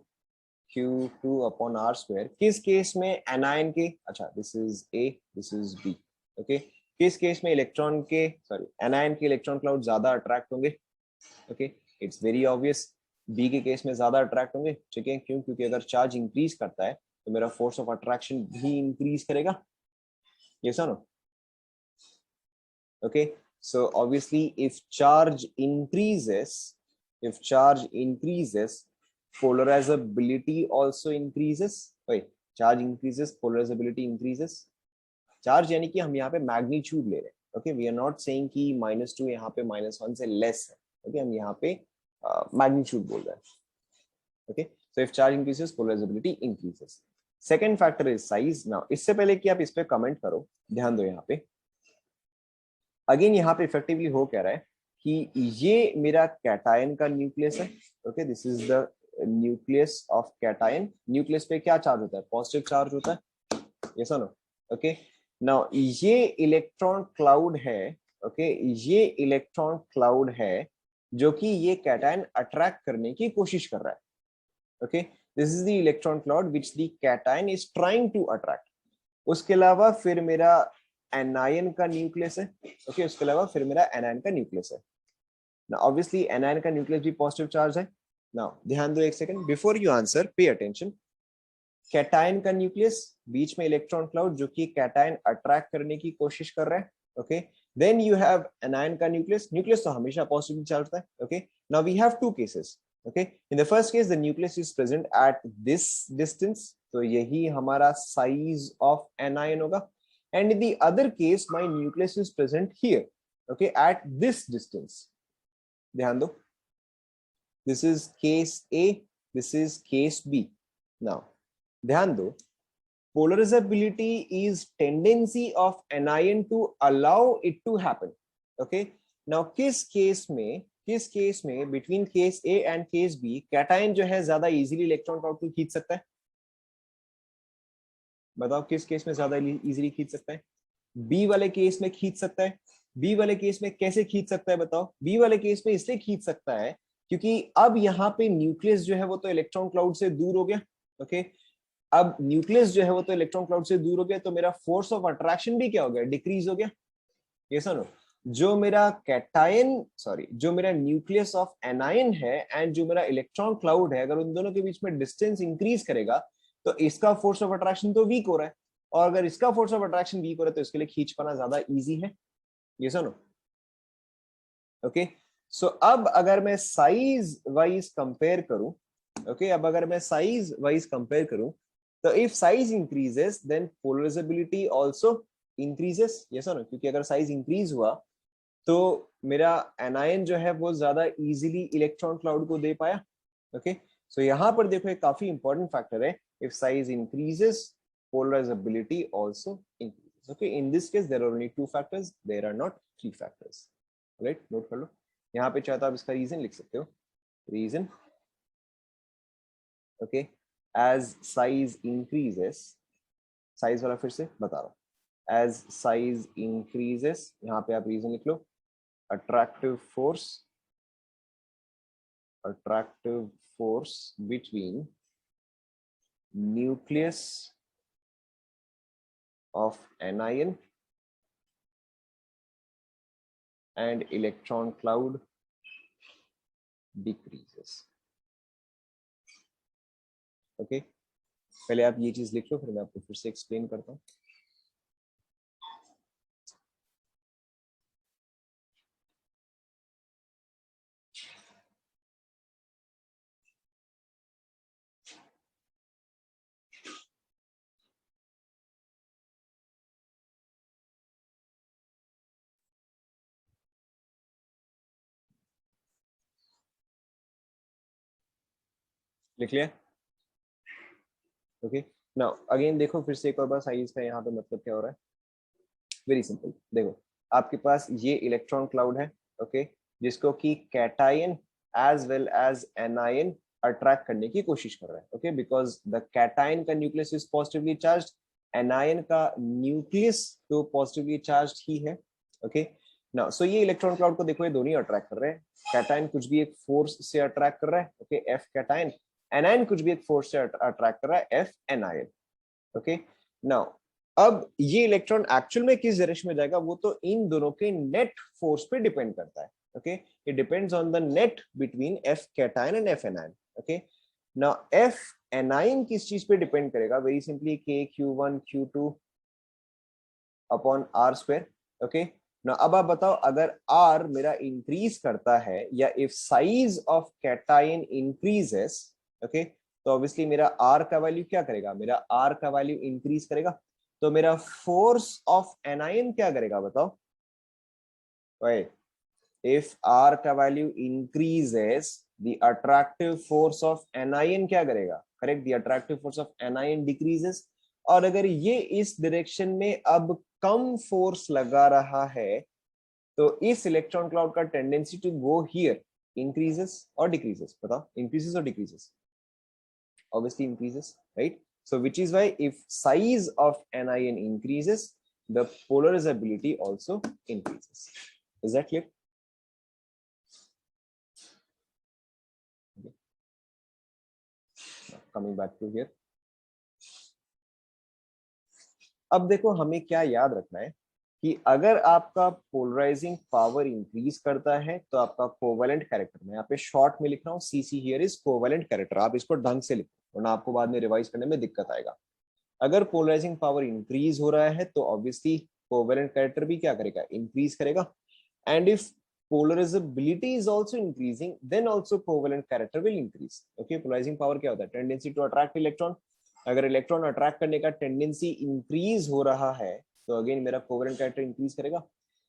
Q2 upon R square, किस केस में एनायन के, अच्छा this is A, this is B। Okay, किस केस में इलेक्ट्रॉन के सॉरी एनायन के इलेक्ट्रॉन क्लाउड ज्यादा अट्रैक्ट होंगे। Okay, it's very obvious, B के केस में ज्यादा अट्रैक्ट होंगे। ठीक है, क्यों, क्योंकि अगर चार्ज इंक्रीज करता है तो मेरा फोर्स ऑफ अट्रैक्शन भी इंक्रीज करेगा। ये सुनो। Okay, so obviously if charge increases, if charge increases polarizability also increases। wait, charge increases polarizability increases। Charge यानी कि हम यहाँ पे मैग्नीट्यूड ले रहे हैं। Okay, we are not saying कि -2 यहाँ पे -1 से लेस है। ओके, हम यहाँ पे मैग्नीट्यूड बोल रहे हैं। Okay, so if charge increases polarisability increases. Second factor is size. Now इससे पहले कि आप इस पे कमेंट करो, ध्यान दो यहाँ पे। अगेन यहाँ पे इफेक्टिवली हो क्या रहा है कि ये मेरा कैटायन का न्यूक्लियस है। Okay, this is the nucleus of cation. Nucleus पे क्या चार्ज होता है, पॉजिटिव चार्ज होता है। ये सुनो। ओके, नाउ ये इलेक्ट्रॉन क्लाउड है। ओके, ये इलेक्ट्रॉन क्लाउड है जो कि ये कैटायन अट्रैक्ट करने की कोशिश कर रहा है। Okay, this is the electron cloud which the cation is trying to attract. उसके अलावा फिर मेरा एनायन का न्यूक्लियस है। ओके, उसके अलावा फिर मेरा एनायन का न्यूक्लियस है। नाउ ऑब्वियसली एनायन का न्यूक्लियस भी पॉजिटिव चार्ज है। नाउ ध्यान दो एक second, before you answer pay attention. Cation का न्यूक्लियस, बीच में इलेक्ट्रॉन क्लाउड जो कि कैटायन अट्रैक्ट करने की कोशिश कर रहा है। Okay, then you have anion का न्यूक्लियस। न्यूक्लियस तो हमेशा पॉजिटिव चार्ज होता है। Okay, now we have two cases. Okay, in the first case the nucleus is present at this distance, तो यही हमारा साइज ऑफ एनायन होगा। And in the other case my nucleus is present here, okay, at this distance. ध्यान दो, this is case A, this is case B. Now ध्यान दो, polarizability is tendency of anion to allow it to happen। okay, now किस case में between case A and case B cation जो है ज्यादा easily electron cloud को खींच सकता है। बताओ किस केस में ज्यादा इजीली खींच सकता है। बी वाले केस में खींच सकता है। बी वाले केस में कैसे खींच सकता है बताओ। बी वाले केस में इसलिए खींच सकता है क्योंकि अब यहाँ पे न्यूक्लियस जो है वो तो इलेक्ट्रॉन क्लाउड से दूर हो गया। ओके, अब न्यूक्लियस जो है वो तो इलेक्ट्रॉन क्लाउड से दूर हो गया, तो मेरा फोर्स ऑफ अट्रैक्शन भी क्या हो गया, डिक्रीज हो गया। ये सुनो, जो मेरा कैटायन सॉरी जो मेरा न्यूक्लियस ऑफ एनायन है एंड जो मेरा इलेक्ट्रॉन क्लाउड है, अगर उन दोनों के बीच में डिस्टेंस इंक्रीज करेगा तो इसका फोर्स ऑफ अट्रैक्शन तो वीक हो रहा है, और अगर इसका फोर्स ऑफ अट्रैक्शन वीक हो रहा है तो इसके लिए खींच पाना ज्यादा इजी है। ये सुनो। ओके, सो अब अगर मैं साइज वाइज कंपेयर करूं, ओके, अब अगर मैं साइज वाइज कंपेयर करूं, तो if size increases then polarizability also increases. ये सुनो, क्योंकि अगर साइज इंक्रीज हुआ तो मेरा एनायन जो है वो ज्यादा इजीली इलेक्ट्रॉन क्लाउड को दे पाया। ओके, सो यहां पर देखो एक काफी इंपॉर्टेंट फैक्टर है, if size increases polarisability also increases. factors. Okay, in this case there are only 2 factors, there are not 3 factors. Right, note कर लो. यहाँ पे चाहे तो आप इसका रीजन लिख सकते हो. Reason, okay, as size increases, size वाला फिर से बता रहा हूँ. As size increases, यहाँ पे आप रीजन लिख लो. Attractive force between nucleus of anion and electron cloud decreases. Okay, पहले आप ये चीज लिख लो, फिर मैं आपको फिर से एक्सप्लेन करता हूँ. लिख लिया. ओके, नाउ अगेन देखो फिर से एक और बार साइज का यहाँ पे मतलब क्या हो रहा है. Very simple. देखो आपके पास ये इलेक्ट्रॉन क्लाउड है. ओके, जिसको कि cation as well as anion attract करने की कोशिश कर रहा है. ओके, बिकॉज द कैटायन का nucleus is positively charged, anion का न्यूक्लियस तो पॉजिटिवली चार्ज्ड ही है. ओके, नाउ सो ये इलेक्ट्रॉन क्लाउड को देखो, ये दोनों अट्रैक्ट कर रहे हैं. कैटायन कुछ भी एक फोर्स से अट्रैक्ट कर रहा है. Okay, F cation. एनायन कुछ भी एक फोर्स से अट्रैक्ट कर रहा है, एफ एनायन. ओके, नाउ अब ये इलेक्ट्रॉन एक्चुअल में किस डायरेक्शन में जाएगा वो तो इन दोनों के नेट फोर्स पे डिपेंड करता है. Okay, it depends on the net between F cation and F anion. Okay, now F anion किस चीज पे डिपेंड करेगा? Very simply k q1 q2 upon r square. Okay, now अब आप बताओ, अगर r मेरा इंक्रीज करता है या if size of cation increases, okay, तो ऑब्वियसली मेरा r का वैल्यू क्या करेगा? मेरा r का वैल्यू इंक्रीज करेगा. तो मेरा फोर्स ऑफ एनायन क्या करेगा बताओ? इफ r का value increases, the attractive force of anion क्या करेगा? Correct, the attractive force of anion decreases. और अगर ये इस डायरेक्शन में अब कम फोर्स लगा रहा है तो इस इलेक्ट्रॉन क्लाउड का tendency to go here increases और डिक्रीजेस. बताओ, इंक्रीजेस और decreases? Obviously increases, right? So which is why if size of anion increases, the polarizability also increases. Is that clear? Okay. Now, coming back to here. अब देखो हमें क्या याद रखना है कि अगर आपका पोलराइजिंग पावर इंक्रीज करता है तो आपका कोवेलेंट कैरेक्टर, मैं यहाँ पे शॉर्ट में लिख रहा हूँ, CC here is covalent character. आप इसको ढंग से लिखो वरना आपको बाद में रिवाइज करने में दिक्कत आएगा. अगर पोलराइजिंग पावर इंक्रीज हो रहा है तो ऑब्वियसली कोवेलेंट कैरेक्टर भी क्या करेगा? इंक्रीज करेगा. And if polarizability is also increasing then also covalent character will increase. Okay, polarizing power क्या होता है? Tendency to attract electron. अगर इलेक्ट्रॉन अट्रैक्ट करने का टेंडेंसी इंक्रीज हो रहा है तो अगेन मेरा कोवेलेंट कैरेक्टर इंक्रीज करेगा.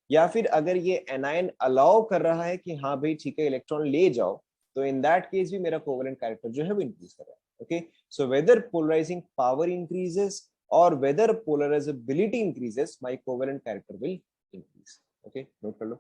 या फिर अगर ये एनायन अलाउ कर रहा है कि हाँ भाई ठीक है इलेक्ट्रॉन ले जाओ, तो इन दैट केस भी मेरा कोवेलेंट कैरेक्टर जो है वो इंक्रीज कर रहा है. Okay, so whether polarizing power increases or whether polarizability increases, my covalent character will increase. Okay, note कर लो.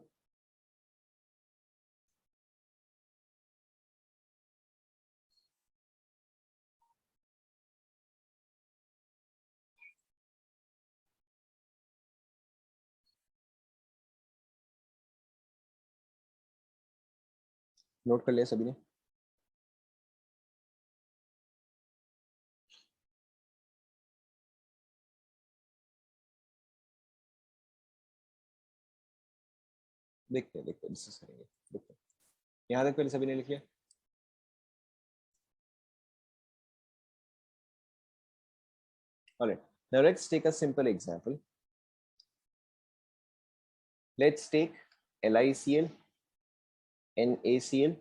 नोट कर लिया सभी ने? देखते हैं डिस्कस करेंगे. देखते हैं यहाँ तक पहले सभी ने लिख लिया? Alright, now let's take a simple example. Let's take LiCl, NaCl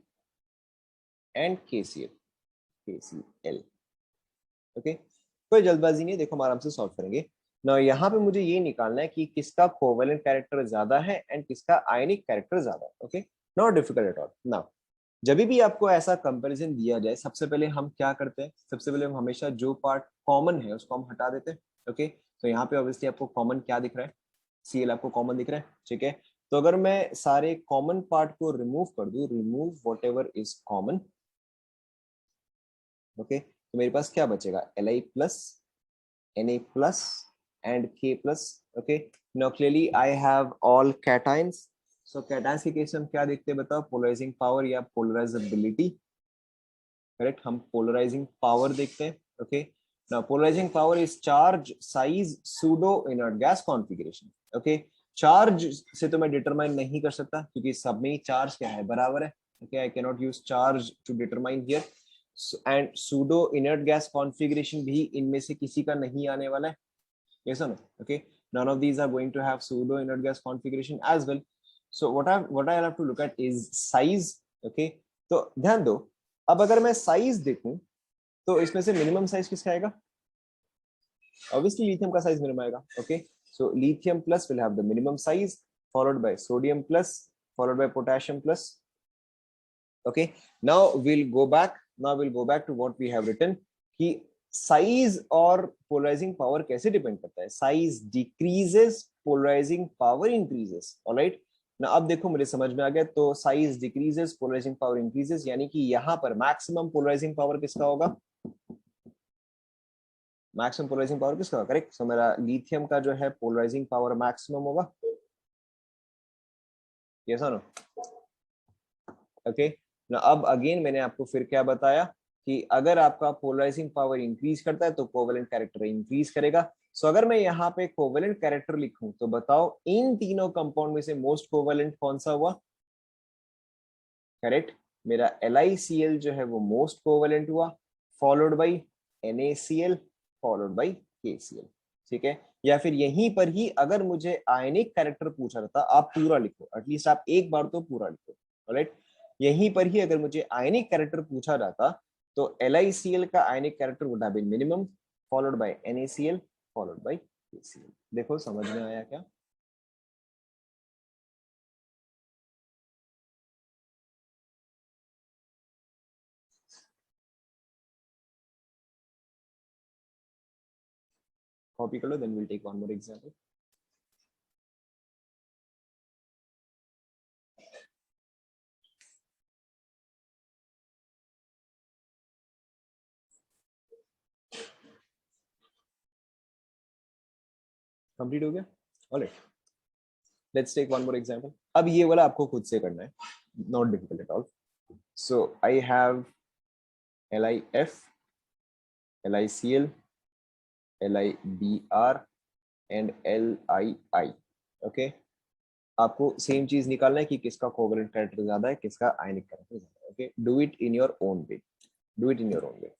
and KCl. Okay, कोई जल्दबाजी नहीं, देखो हम आराम से सॉल्व करेंगे ना. यहाँ पे मुझे ये निकालना है कि किसका कोवेलेंट कैरेक्टर ज्यादा है एंड किसका आयनिक कैरेक्टर ज्यादा है. Okay, not difficult at all. Now जब भी आपको ऐसा कंपैरिजन दिया जाए, सबसे पहले हम क्या करते हैं? सबसे पहले हम हमेशा जो पार्ट कॉमन है उसको हम हटा देते हैं. ओके, तो यहाँ पे ऑब्वियसली आपको कॉमन क्या दिख रहा है, Cl आपको कॉमन दिख रहा है, ठीक है। तो अगर मैं सारे कॉमन पार्ट को रिमूव कर दूं, remove what ever is common, okay, तो मेरे पास क्या बचेगा, Li plus Na plus and K plus, okay, now clearly I have all cations, so cations के केस में हम क्या देखते हैं बताओ, पोलराइजिंग पावर या पोलराइजेबिलिटी, करेक्ट, हम पोलराइजिंग पावर देखते हैं, okay. now polarizing power is charge size pseudo inert gas configuration, okay, charge से तो मैं डिटरमाइन नहीं कर सकता क्योंकि सब में ही चार्ज क्या है, बराबर है, okay, I can not use charge to determine here, and pseudo inert gas configuration भी इनमें से किसी का नहीं आने वाला है, yes or no, okay, none of these are going to have pseudo inert gas configuration as well, so what I have to look at is size, okay। तो ध्यान दो, अब अगर मैं साइज देखूं तो इसमें से मिनिमम साइज किसका आएगा, obviously lithium का साइज मिनिमम आएगा, okay, so lithium plus will have the minimum size followed by sodium plus followed by potassium plus, okay। now we'll go back to what we have written कि size और polarizing power कैसे depend करता है, size decreases, polarizing power increases, alright ना। अब देखो मुझे समझ में आ गया, तो size decreases, polarizing power increases, यानी कि यहाँ पर मैक्सिमम पोलराइजिंग पावर किसका होगा, मैक्सिमम पोलराइजिंग पावर किसका होगा, करेक्ट, सो मेरा लिथियम का जो है पोलराइजिंग पावर मैक्सिमम होगा, यस और नो, ओके ना। अब अगेन मैंने आपको फिर क्या बताया कि अगर आपका पोलराइजिंग पावर इंक्रीज करता है तो कोवेलेंट कैरेक्टर इंक्रीज करेगा। सो अगर मैं यहाँ पे कोवेलेंट कैरेक्टर लिखूं तो बताओ इन तीनों कंपाउंड में से मोस्ट कोवेलेंट कौन सा हुआ, करेक्ट, मेरा LiCl जो है वो मोस्ट कोवेलेंट हुआ, followed by NaCl, followed by KCl, ठीक है। या फिर यहीं पर ही अगर मुझे आयनिक कैरेक्टर पूछा रहता, आप पूरा लिखो, एटलीस्ट आप एक बार तो पूरा लिखो, ऑलराइट, यहीं पर ही अगर मुझे आयनिक कैरेक्टर पूछा जाता तो LiCl का ionic character would have been minimum, followed by NaCl, followed by KCl। देखो समझ में आया क्या, कॉपी कर लो, then will take one more example. Complete हो गया, alright, let's take one more example. अब ये वाला आपको खुद से करना है, not difficult at all. So I have LiF, LiCl, LiBr and Lii, okay. आपको सेम चीज निकालना है कि किसका कोवेलेंट कैरेक्टर ज्यादा है, किसका आयनिक कैरेक्टर ज्यादा है, okay. Do it in your own way, do it in your own way.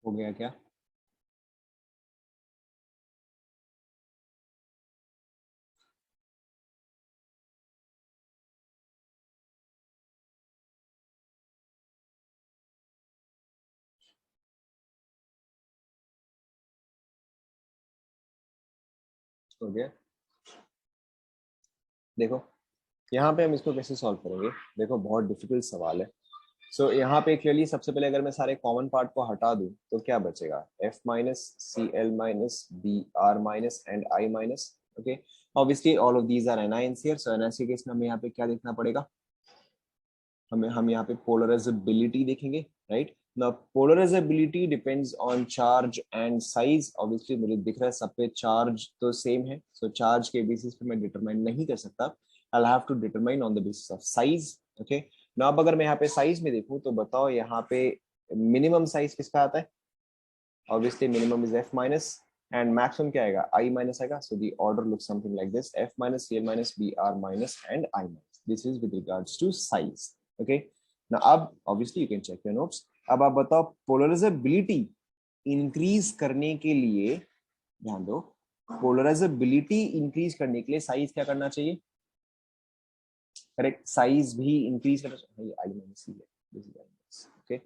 हो गया क्या, हो गया। देखो यहाँ पे हम इसको कैसे सॉल्व करेंगे, देखो बहुत डिफिकल्ट सवाल है। सो यहाँ पे क्लियरली सबसे पहले अगर मैं सारे कॉमन पार्ट को हटा दूं तो क्या बचेगा, F minus Cl minus Br minus and I minus, okay. Obviously all of these are anions here, so anions के केस में हमें यहाँ पे क्या देखना पड़ेगा, हम यहाँ पे पोलराइजेबिलिटी देखेंगे, right. Now polarisability depends on charge and size, obviously मुझे दिख रहा है सब पे चार्ज तो सेम है, सो चार्ज के बेसिस पे मैं डिटरमाइन नहीं कर सकता, I will have to determine on the basis of size, okay. Now अब अगर मैं यहाँ पे साइज में देखूं तो बताओ यहाँ पे मिनिमम साइज किसका आता है, obviously minimum is F minus and maximum क्या आएगा, I माइनस आएगा, so the order looks something like this, F minus Cl minus Br minus and I minus, this is with regards to size, okay। Now अब obviously you can check your notes, अब आप बताओ polarisability increase करने के लिए, ध्यान दो, polarisability increase करने के लिए साइज क्या करना चाहिए? करेक्ट, साइज भी इंक्रीज करना चाहिए। आई माइनस सी है, ओके।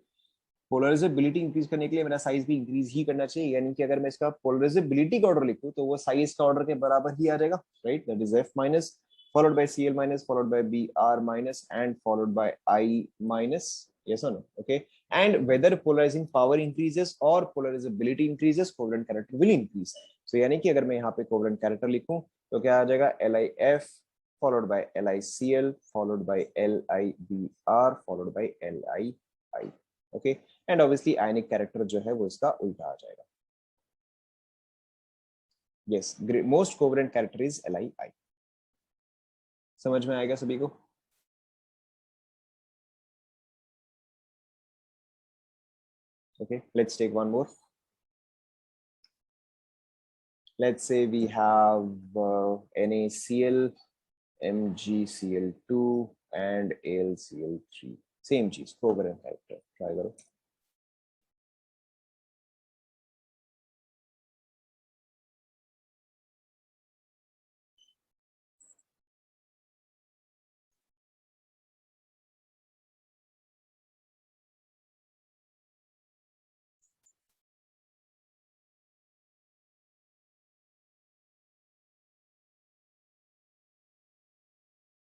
पोलराइजेबिलिटी इंक्रीज करने के लिए मेरा साइज भी इंक्रीज ही करना चाहिए, यानी कि अगर मैं इसका पोलराइजेबिलिटी का ऑर्डर लिखूं तो वो साइज का ऑर्डर के बराबर ही आ जाएगा, right? That is F minus followed by cl minus followed by br minus and followed by I minus, yes or no? Okay, and whether polarizing power increases or polarizability increases, covalent character will increase. So यानी कि अगर मैं यहाँ पे covalent character लिखूं तो क्या आ जाएगा? LiF followed by LiCl followed by LiBr followed by LiI. Okay, and obviously ionic character जो है वो इसका उल्टा आ जाएगा। Yes, most covalent character is LiI। समझ में आएगा सभी को? Okay, let's take one more. Let's say we have NaCl, MgCl2 and AlCl3, same चीज, कोवेलेंट कैरेक्टर। ट्राई करो।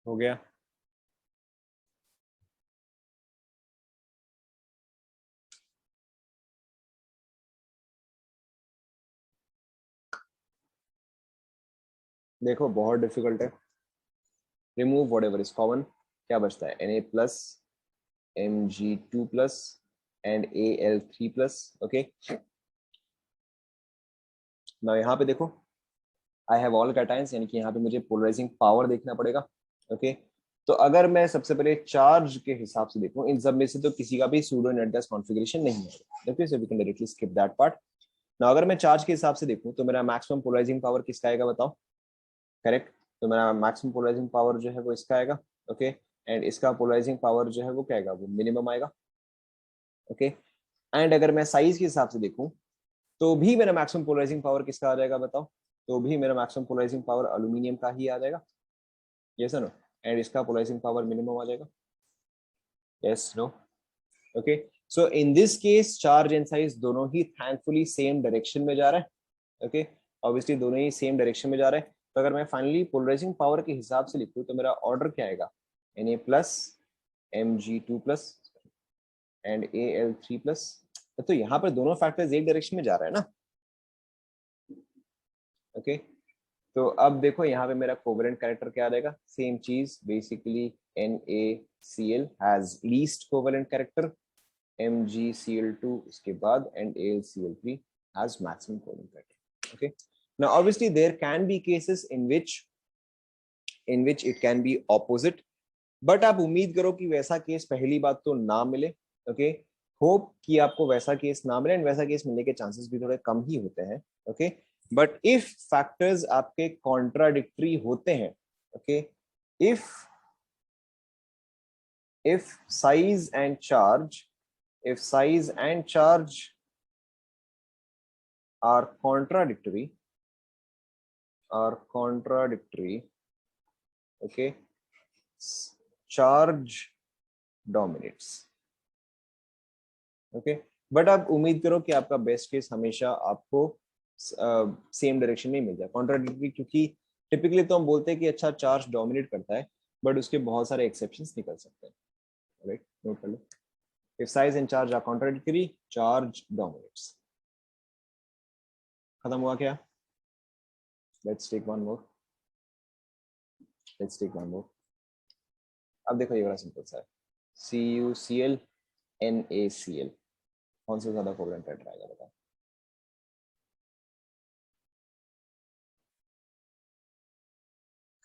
हो गया? देखो बहुत डिफिकल्ट है। रिमूव व्हाटएवर इज कॉमन, क्या बचता है? Na plus, Mg2 plus and Al3 plus. Okay, ना यहाँ पे देखो, आई हैव ऑल कैटायंस, यानी कि यहाँ पे मुझे पोलराइजिंग पावर देखना पड़ेगा। ओके, तो अगर मैं सबसे पहले चार्ज के हिसाब से देखूं, इन सब में से तो किसी का भी सूडो नेट गैस कॉन्फ़िगरेशन नहीं है। Okay, so we can directly skip that part. ना अगर मैं चार्ज के हिसाब से देखूं तो मेरा मैक्सिमम पोलराइजिंग पावर किसका आएगा बताओ? करेक्ट, तो मेरा मैक्सिमम पोलराइजिंग पावर जो है वो इसका आएगा। ओके, एंड इसका पोलराइजिंग पावर जो है वो क्या आएगा? वो मिनिमम आएगा। ओके, एंड अगर मैं साइज के हिसाब से देखूं तो भी मेरा मैक्सिमम पोलराइजिंग पावर किसका आ जाएगा बताओ? तो भी मेरा मैक्सिमम पोलराइजिंग पावर अल्यूमिनियम का ही आ जाएगा। Yes no? एंड इसका पोलराइजिंग पावर मिनिमम आ जाएगा। Yes no? Okay, so in this case charge and size दोनों ही थैंकफुली सेम डायरेक्शन में जा रहा है। ओके, ऑब्वियसली दोनों ही सेम डायरेक्शन में जा रहे हैं। तो अगर मैं फाइनली पोलराइजिंग पावर के हिसाब से लिखूं तो मेरा ऑर्डर क्या आएगा? Na plus, Mg2 plus and Al3 plus. तो यहाँ पर दोनों फैक्टर्स एक डायरेक्शन में जा रहा है ना। ओके, तो अब देखो यहाँ पे मेरा कोवेलेंट कैरेक्टर क्या आ जाएगा? सेम चीज basically, NaCl has least covalent character, MgCl2 इसके बाद and AlCl3 has maximum covalent character. Okay, now obviously there can be cases in which it can be opposite, but आप उम्मीद करो कि वैसा केस पहली बात तो ना मिले। ओके, होप कि आपको वैसा केस ना मिले, एंड वैसा केस मिलने के चांसेस भी थोड़े कम ही होते हैं। ओके, बट इफ फैक्टर्स आपके कॉन्ट्राडिक्टरी होते हैं, okay, if if size and charge if size and charge are contradictory, okay, charge dominates। Okay, but आप उम्मीद करो कि आपका बेस्ट केस हमेशा आपको सेम डायरेक्शन में मिल जाए। कॉन्ट्राडिक्टरी क्योंकि टिपिकली तो हम बोलते हैं कि अच्छा चार्ज डोमिनेट करता है, बट उसके बहुत सारे एक्सेप्शंस निकल सकते हैं। राइट, नोट कर लो। If size and charge are contradictory, charge dominates. खत्म हुआ क्या? Let's take one more. अब देखो ये बड़ा सिंपल सा है। CuCl, NaCl, कौन सा ज्यादा कोवेलेंट कैरेक्टर आएगा बताओ?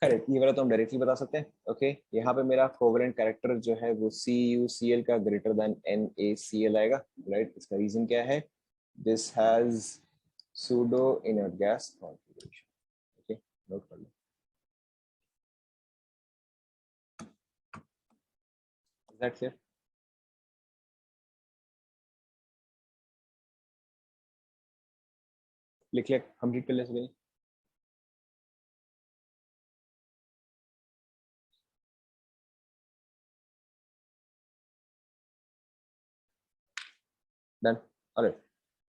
करेक्ट, ये वाला तो हम डायरेक्टली बता सकते हैं। ओके, यहाँ पे मेरा कोवेलेंट कैरेक्टर जो है वो CuCl का ग्रेटर देन NaCl आएगा। राइट, इसका रीजन क्या है? This has pseudo inert gas configuration. Okay, note कर लो। Is that clear? लिख लिया, कंप्लीट कर लिया सभी ने? डन। ऑलराइट,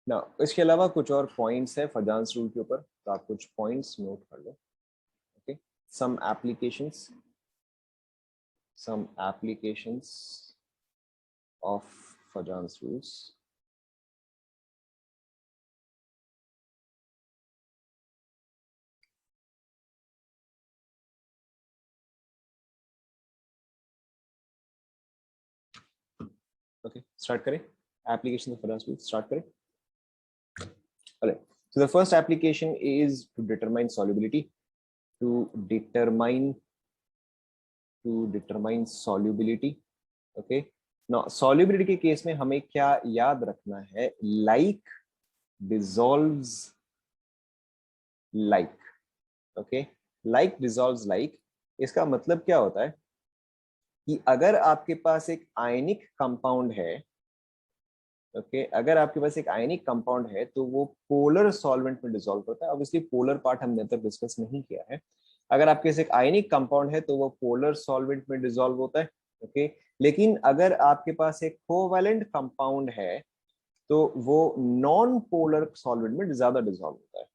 नाउ इसके अलावा कुछ और पॉइंट्स है फजांस रूल के ऊपर, तो आप कुछ पॉइंट्स नोट कर लो। Okay, some applications, some applications of Fajans rules. Okay, start करें. Application of Fajans rules, start करें. Alright. So the first application is to determine solubility. To determine solubility. Okay. Now solubility के case में हमें क्या याद रखना है? Like dissolves like. Okay. Like dissolves like. इसका मतलब क्या होता है कि अगर आपके पास एक आयनिक कंपाउंड है, ओके अगर आपके पास एक आयनिक कंपाउंड है तो वो पोलर सॉल्वेंट में डिसॉल्व होता है। ऑब्वियसली पोलर पार्ट हमने अब तक डिस्कस नहीं किया है। अगर आपके पास एक आयनिक कंपाउंड है तो वो पोलर सॉल्वेंट में डिसॉल्व होता है, ओके। लेकिन अगर आपके पास एक कोवैलेंट कंपाउंड है तो वो नॉन पोलर सॉल्वेंट में ज्यादा डिसॉल्व होता है,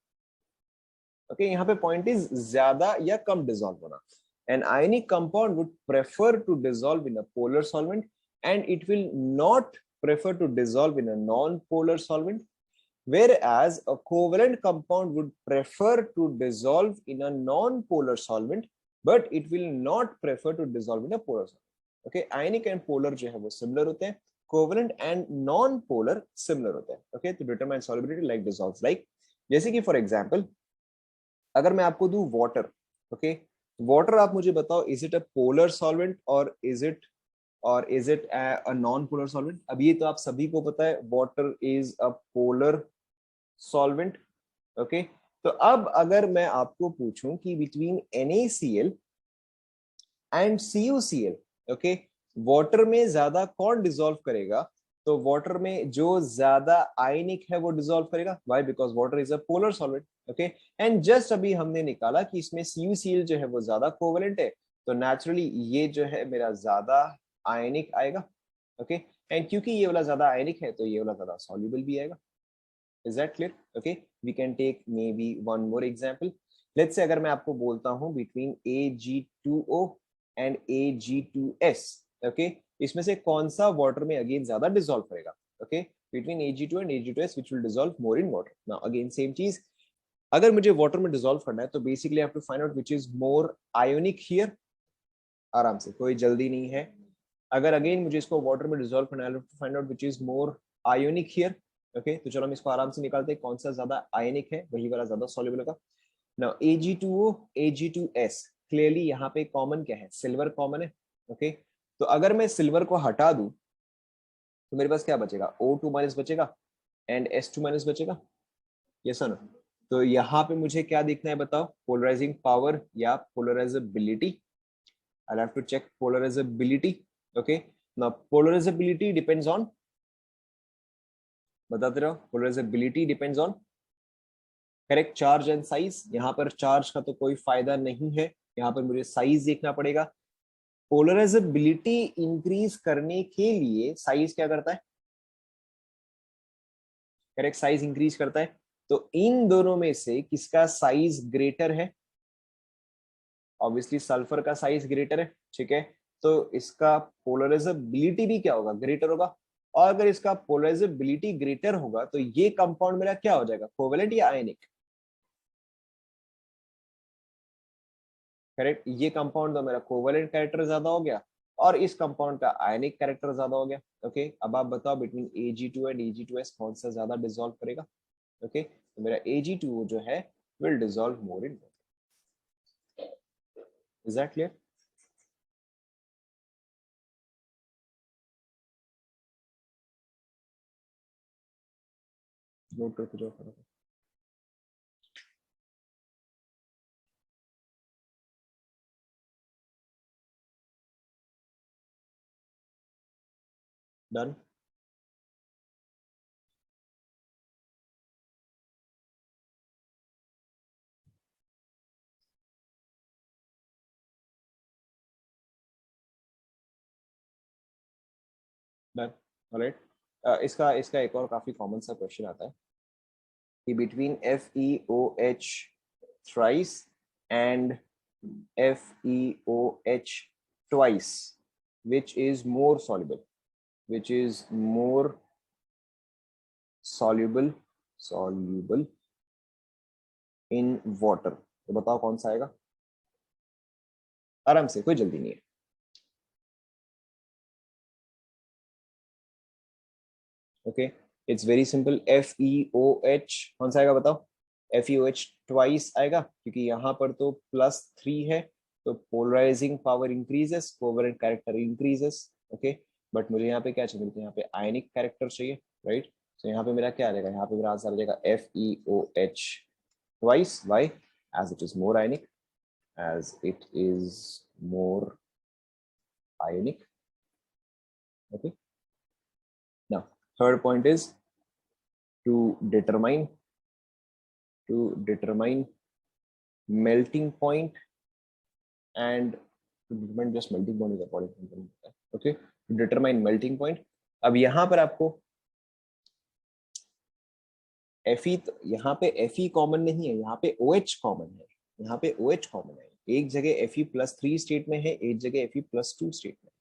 ओके। यहाँ पे पॉइंट इज ज्यादा या कम डिसॉल्व होना। An ionic compound would prefer to dissolve in a polar solvent and it will not prefer to dissolve in a non-polar solvent, whereas a covalent compound would prefer to dissolve in a non-polar solvent but it will not prefer to dissolve in a polar solvent. Okay, ionic and polar जो है वो similar होते हैं, covalent and non-polar similar होते हैं। Okay, to determine solubility like dissolves like, जैसे कि for example अगर मैं आपको दूं वाटर, ओके वाटर आप मुझे बताओ is it a polar solvent और is it a non polar solvent? अब ये तो आप सभी को पता है water is a polar solvent, okay. तो अब अगर मैं आपको पूछूं कि between NaCl and CuCl, okay water में ज्यादा कौन डिसॉल्व करेगा? तो वाटर में जो ज्यादा आयनिक है वो डिसॉल्व करेगा। Why? Because water is a polar solvent, okay. And just अभी हमने निकाला कि इसमें CuCl जो है वो ज्यादा कोवेलेंट है, तो नेचुरली ये जो है मेरा ज्यादा आयनिक आएगा, ओके। एंड क्योंकि ये वाला ज्यादा आयनिक है तो ये वाला ज्यादा सॉल्युबल भी आएगा। Is that clear? Okay, we can take maybe one more example. Let's say अगर मैं आपको बोलता हूं between Ag2O and Ag2S, okay इसमें से कौन सा वाटर में अगेन ज्यादा डिसॉल्व करेगा? Okay, between Ag2 and Ag2S which will dissolve more in water. Now again same चीज, अगर मुझे वाटर में डिसॉल्व करना है तो basically I have to find out which is more ionic here. आराम से, कोई जल्दी नहीं है। अगर अगेन मुझे इसको वाटर में डिसॉल्व करना है, I have to find out which is more ionic here, okay. तो चलो हम इसको आराम से निकालते हैं, कौन सा ज्यादा आयनिक है वही वाला ज्यादा सॉल्युबल होगा। नाउ Ag2O Ag2S, क्लियरली यहाँ पे कॉमन क्या है? सिल्वर कॉमन है, ओके। तो अगर मैं सिल्वर को हटा दूं तो मेरे पास क्या बचेगा? O2 माइनस बचेगा एंड S2 माइनस बचेगा, यस सर। तो यहाँ पे मुझे क्या देखना है बताओ? पोलराइजिंग पावर या polarisability? I'll have to check polarizability, okay। Now polarizability depends on, बताते रहो, polarizability depends on correct charge and size. यहाँ पर चार्ज का तो कोई फायदा नहीं है, यहाँ पर मुझे साइज देखना पड़ेगा। पोलराइजेबिलिटी इंक्रीज करने के लिए साइज क्या करता है? करेक्ट, साइज इंक्रीज करता है। तो इन दोनों में से किसका साइज ग्रेटर है? ऑब्वियसली सल्फर का साइज ग्रेटर है, ठीक है। तो इसका पोलराइजेबिलिटी भी क्या होगा? ग्रेटर होगा। और अगर इसका पोलराइजेबिलिटी ग्रेटर होगा तो ये कंपाउंड मेरा क्या हो जाएगा? कोवेलेंट या आयनिक? करेक्ट, ये कंपाउंड तो मेरा कोवेलेंट कैरेक्टर ज्यादा हो गया और इस कंपाउंड का आयनिक कैरेक्टर ज्यादा हो गया, ओके। अब आप बताओ बिटवीन Ag2 एंड Ag2S कौन सा ज्यादा डिसॉल्व करेगा? ओके, तो मेरा Ag2 जो है will dissolve more in water. Is that clear? Note करके जाओ। डन। Done, alright. इसका इसका एक और काफी कॉमन सा क्वेश्चन आता है कि between FeOH thrice and FeOH twice, which is more soluble, which is more soluble in water। तो बताओ कौन सा आएगा, आराम से, कोई जल्दी नहीं है। Okay, it's very simple, FeOH कौन सा आएगा बताओ, FeOH ट्वाइस आएगा, क्योंकि यहाँ पर तो +3 है, तो polarizing power increases, covalent character increases. Okay, but मुझे यहाँ पे क्या चाहिए, मुझे यहाँ पे आयनिक कैरेक्टर चाहिए, राइट। तो यहाँ पे मेरा क्या आ जाएगा, यहाँ पे मेरा आंसर आ जाएगा FeOH twice. Why? As it is more ionic, as it is more ionic। Okay, now third point is to determine melting point and to determine just melting point is according to, okay, to determine melting point। अब यहाँ पर आपको Fe, यहाँ पे Fe common नहीं है, यहाँ पे OH कॉमन है, यहाँ पे OH कॉमन है, एक जगह Fe+3 स्टेट में है, एक जगह Fe+2 स्टेट में।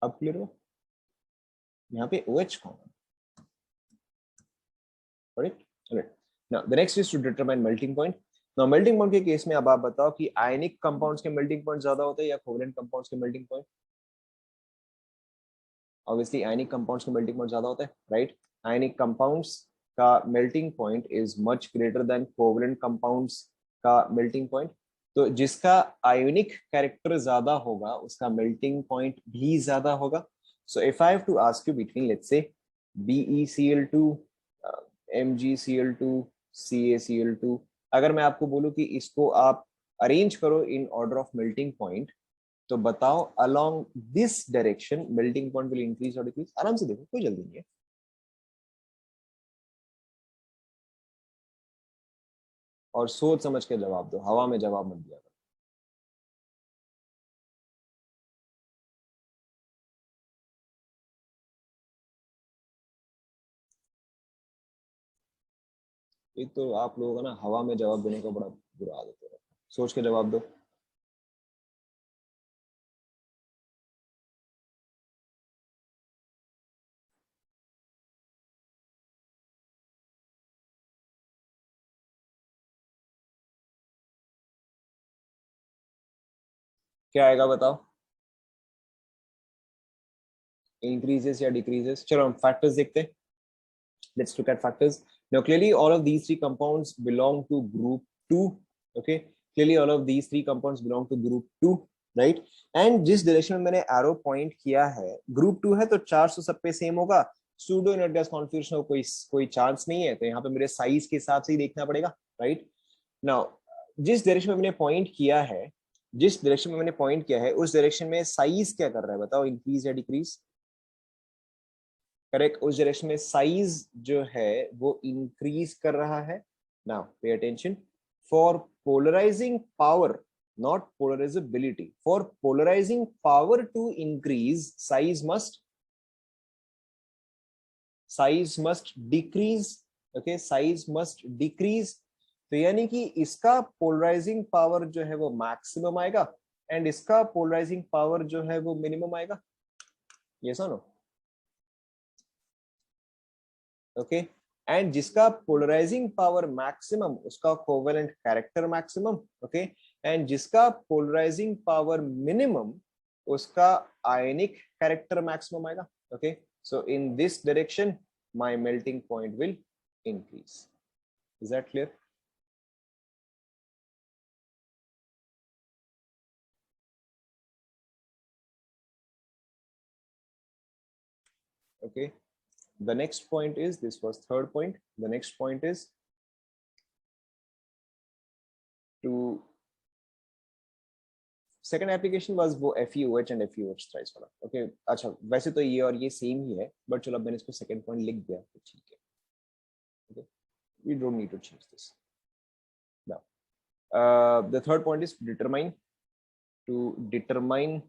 अब क्लियर हो, यहाँ पे OH common, right. Now the next is to determine melting point। Now melting point के केस में अब आप बताओ कि आयनिक कंपाउंड्स के मेल्टिंग पॉइंट ज्यादा होते हैं या कोवेलेंट कंपाउंड्स के melting point. Obviously ionic compounds के मेल्टिंग पॉइंट ज्यादा होते हैं, राइट। आयनिक कंपाउंड्स का melting point is much greater than covalent compounds का मेल्टिंग पॉइंट। तो जिसका आयोनिक कैरेक्टर ज्यादा होगा उसका मेल्टिंग पॉइंट भी ज्यादा होगा। So if I have to ask you between let's say BeCl2 MgCl2 CaCl2, अगर मैं आपको बोलूं कि इसको आप अरेंज करो in order of melting point, तो बताओ along this direction melting point will increase और डिक्रीज। आराम से देखो, कोई जल्दी नहीं है, और सोच समझ के जवाब दो, हवा में जवाब मत दिया करो। एक तो आप लोगों का ना हवा में जवाब देने का बड़ा बुरा आदत है, सोच के जवाब दो। क्या आएगा बताओ, इंक्रीजेस या डिक्रीजेस। चलो हम फैक्टर्स देखते हैं, let's look at factors। Now clearly all of these three compounds belong to group 2। Okay, clearly all of these three compounds belong to group 2, right। and जिस डायरेक्शन में मैंने एरो पॉइंट किया है group 2 है, तो 400 सब पे सेम होगा, सूडो इनर्ट गैस कॉन्फिगरेशन कोई कोई चांस नहीं है, तो यहाँ पे मेरे साइज के हिसाब से ही देखना पड़ेगा, राइट। नाउ जिस डायरेक्शन में मैंने पॉइंट किया है, जिस डायरेक्शन में मैंने पॉइंट किया है उस डायरेक्शन में साइज क्या कर रहा है बताओ, इंक्रीज या डिक्रीज। करेक्ट, उस डायरेक्शन में साइज जो है वो इंक्रीज कर रहा है। Now pay attention, for polarizing power, not polarizability, for polarizing power to increase size must decrease. Okay, size must decrease, तो यानी कि इसका पोलराइजिंग पावर जो है वो मैक्सिमम आएगा एंड इसका पोलराइजिंग पावर जो है वो मिनिमम आएगा। ये सुनो, ओके, एंड जिसका पोलराइजिंग पावर मैक्सिमम उसका covalent character maximum. Okay, and जिसका पोलराइजिंग पावर मिनिमम उसका आयनिक कैरेक्टर मैक्सिमम आएगा। Okay, so in this direction my melting point will increase। Is that clear? Okay, the next point is, this was third point, the next point is to second application was वो FeOH and FeOH thrice वाला। Okay, अच्छा वैसे तो ये और ये same ही है, but चलो अब मैंने इसको सेकंड पॉइंट लिख दिया तो ठीक है। Okay, we don't need to change this now. The third point is to determine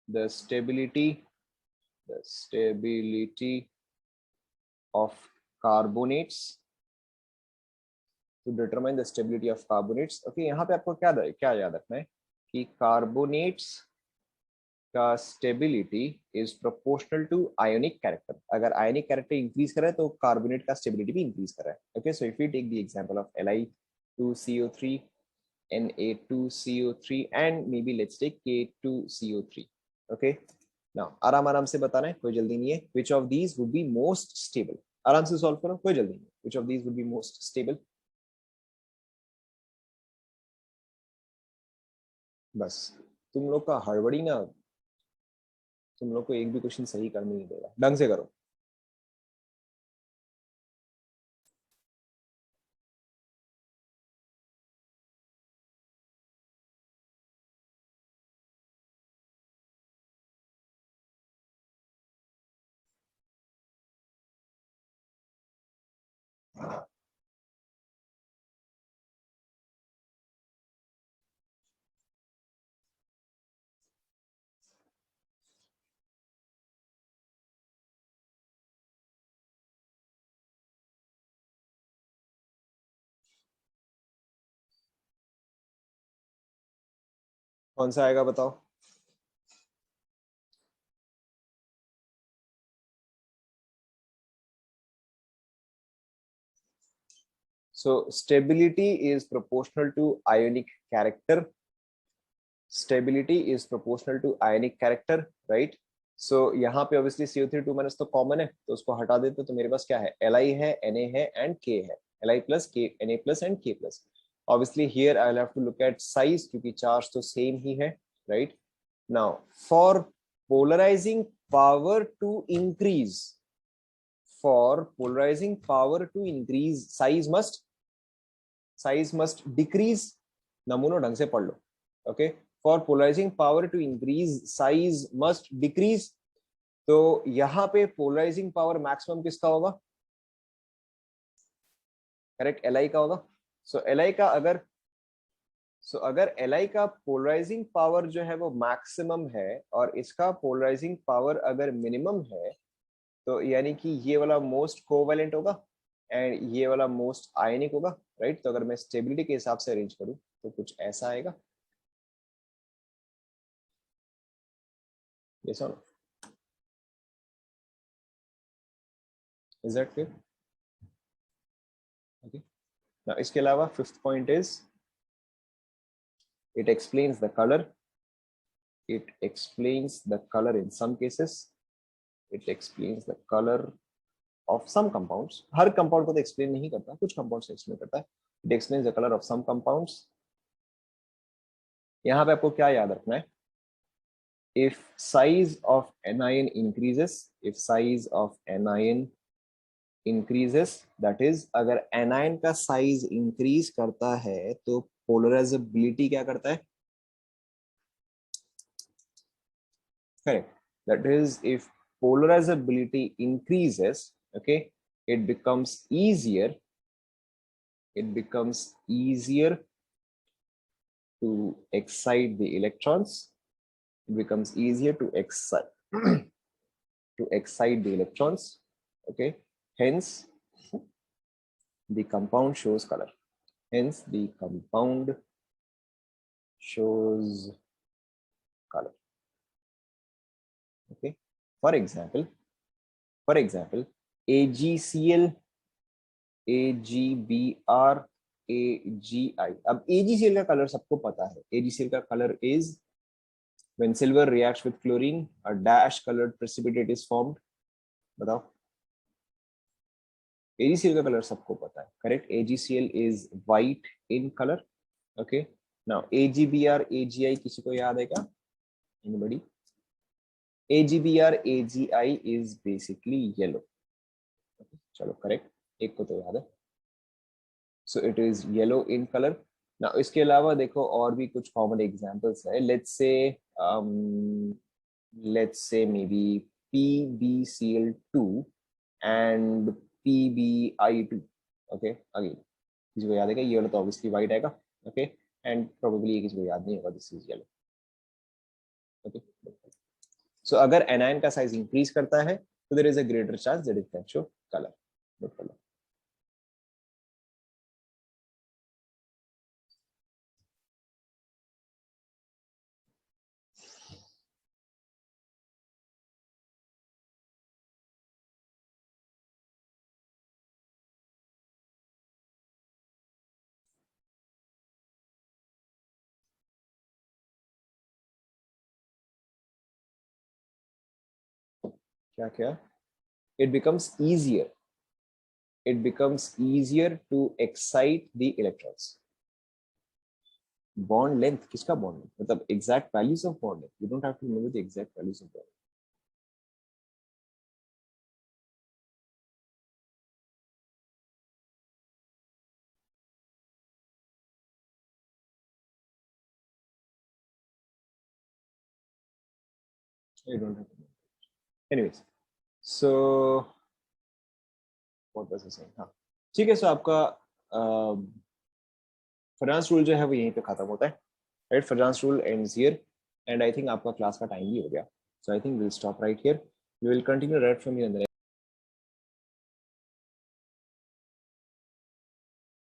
the stability of carbonates, to determine the stability of carbonates. Okay, यहाँ पे आपको क्या याद रखना है कि carbonates का stability is proportional to ionic character. अगर ionic character increase कर रहा है तो carbonate का stability भी increase कर रहा है. Okay, so if we take the example of Li2CO3, Na2CO3 and maybe let's take K2CO3. Okay, now आराम से बताना है, कोई जल्दी नहीं है. Which of these would be most stable? आराम से solve करो, कोई जल्दी नहीं. Which of these would be most stable? बस तुम लोग का हड़बड़ी ना तुम लोग को एक भी क्वेश्चन सही करने नहीं देगा. ढंग से करो. कौन सा आएगा बताओ. So stability is proportional to ionic character. Stability is proportional to ionic character, right? So यहाँ पे obviously CO3 2 minus तो common है, तो उसको हटा देते तो मेरे पास क्या है, Li है, Na है and K है. Li plus K, Na plus and K plus. Obviously here I'll have to look at size क्योंकि charge तो same ही है, right? Now for polarizing power to increase, size must decrease. नमूनो ढंग से पढ़ लो. Okay, for polarizing power to increase size must decrease. तो यहाँ पे polarizing power maximum किसका होगा? करेक्ट, Li का होगा. सो Li का अगर Li का पोलराइजिंग पावर जो है वो मैक्सिमम है और इसका पोलराइजिंग पावर अगर मिनिमम है, तो यानी कि ये वाला मोस्ट कोवेलेंट होगा एंड ये वाला मोस्ट आयनिक होगा, राइट? तो अगर मैं स्टेबिलिटी के हिसाब से अरेंज करूं तो कुछ ऐसा आएगा. Yes or no? Is that clear? Okay. Now इसके अलावा fifth point is it explains the color. It explains the color in some cases. It explains the color of some compounds. Her compound को तो explain नहीं करता, कुछ compounds explain करता है. It explains the color of some compounds. यहाँ पे आपको क्या याद रखना है? If size of anion increases, that is अगर anion का size increase करता है तो polarizability क्या करता है? Correct. That is, if polarizability increases, okay, it becomes easier to excite the electrons. It becomes easier to excite the electrons. Okay, hence the compound shows color. Okay, for example AgCl, AgBr, AgI. अब AgCl का colour सबको पता है. AgCl का colour is when silver reacts with chlorine, a dash colored precipitate is formed. बताओ. AgCl का colour सबको पता है, correct? AgCl is white in color. Okay, now AgBr, AgI किसी को याद है क्या? Anybody? AgBr, AgI is basically yellow. Okay, चलो करेक्ट, एक को तो याद है. So it is yellow in color. Now इसके अलावा देखो और भी कुछ common examples है. Let's say maybe PbCl2 and PbI2. Okay, again किसी को याद है क्या? ये वाला तो obviously white आएगा. Okay, and probably ये किसी को याद नहीं होगा. This is yellow. Okay. सो अगर एनायन का साइज इंक्रीज करता है तो there is a greater chance that it can show colour. Note कर लो। क्या क्या? it becomes easier to excite the electrons. Bond length किसका bond length? मतलब exact values of bond length. You don't have to remember the exact values of bond. You don't have to remember. Anyways, so what was I saying? हाँ ठीक है। सो आपका furnace rule जो है वो यहीं पे खत्म होता है, right? Fajans rule ends here and I think आपका क्लास का टाइम भी हो गया, so I think will stop right here. We will continue right from here.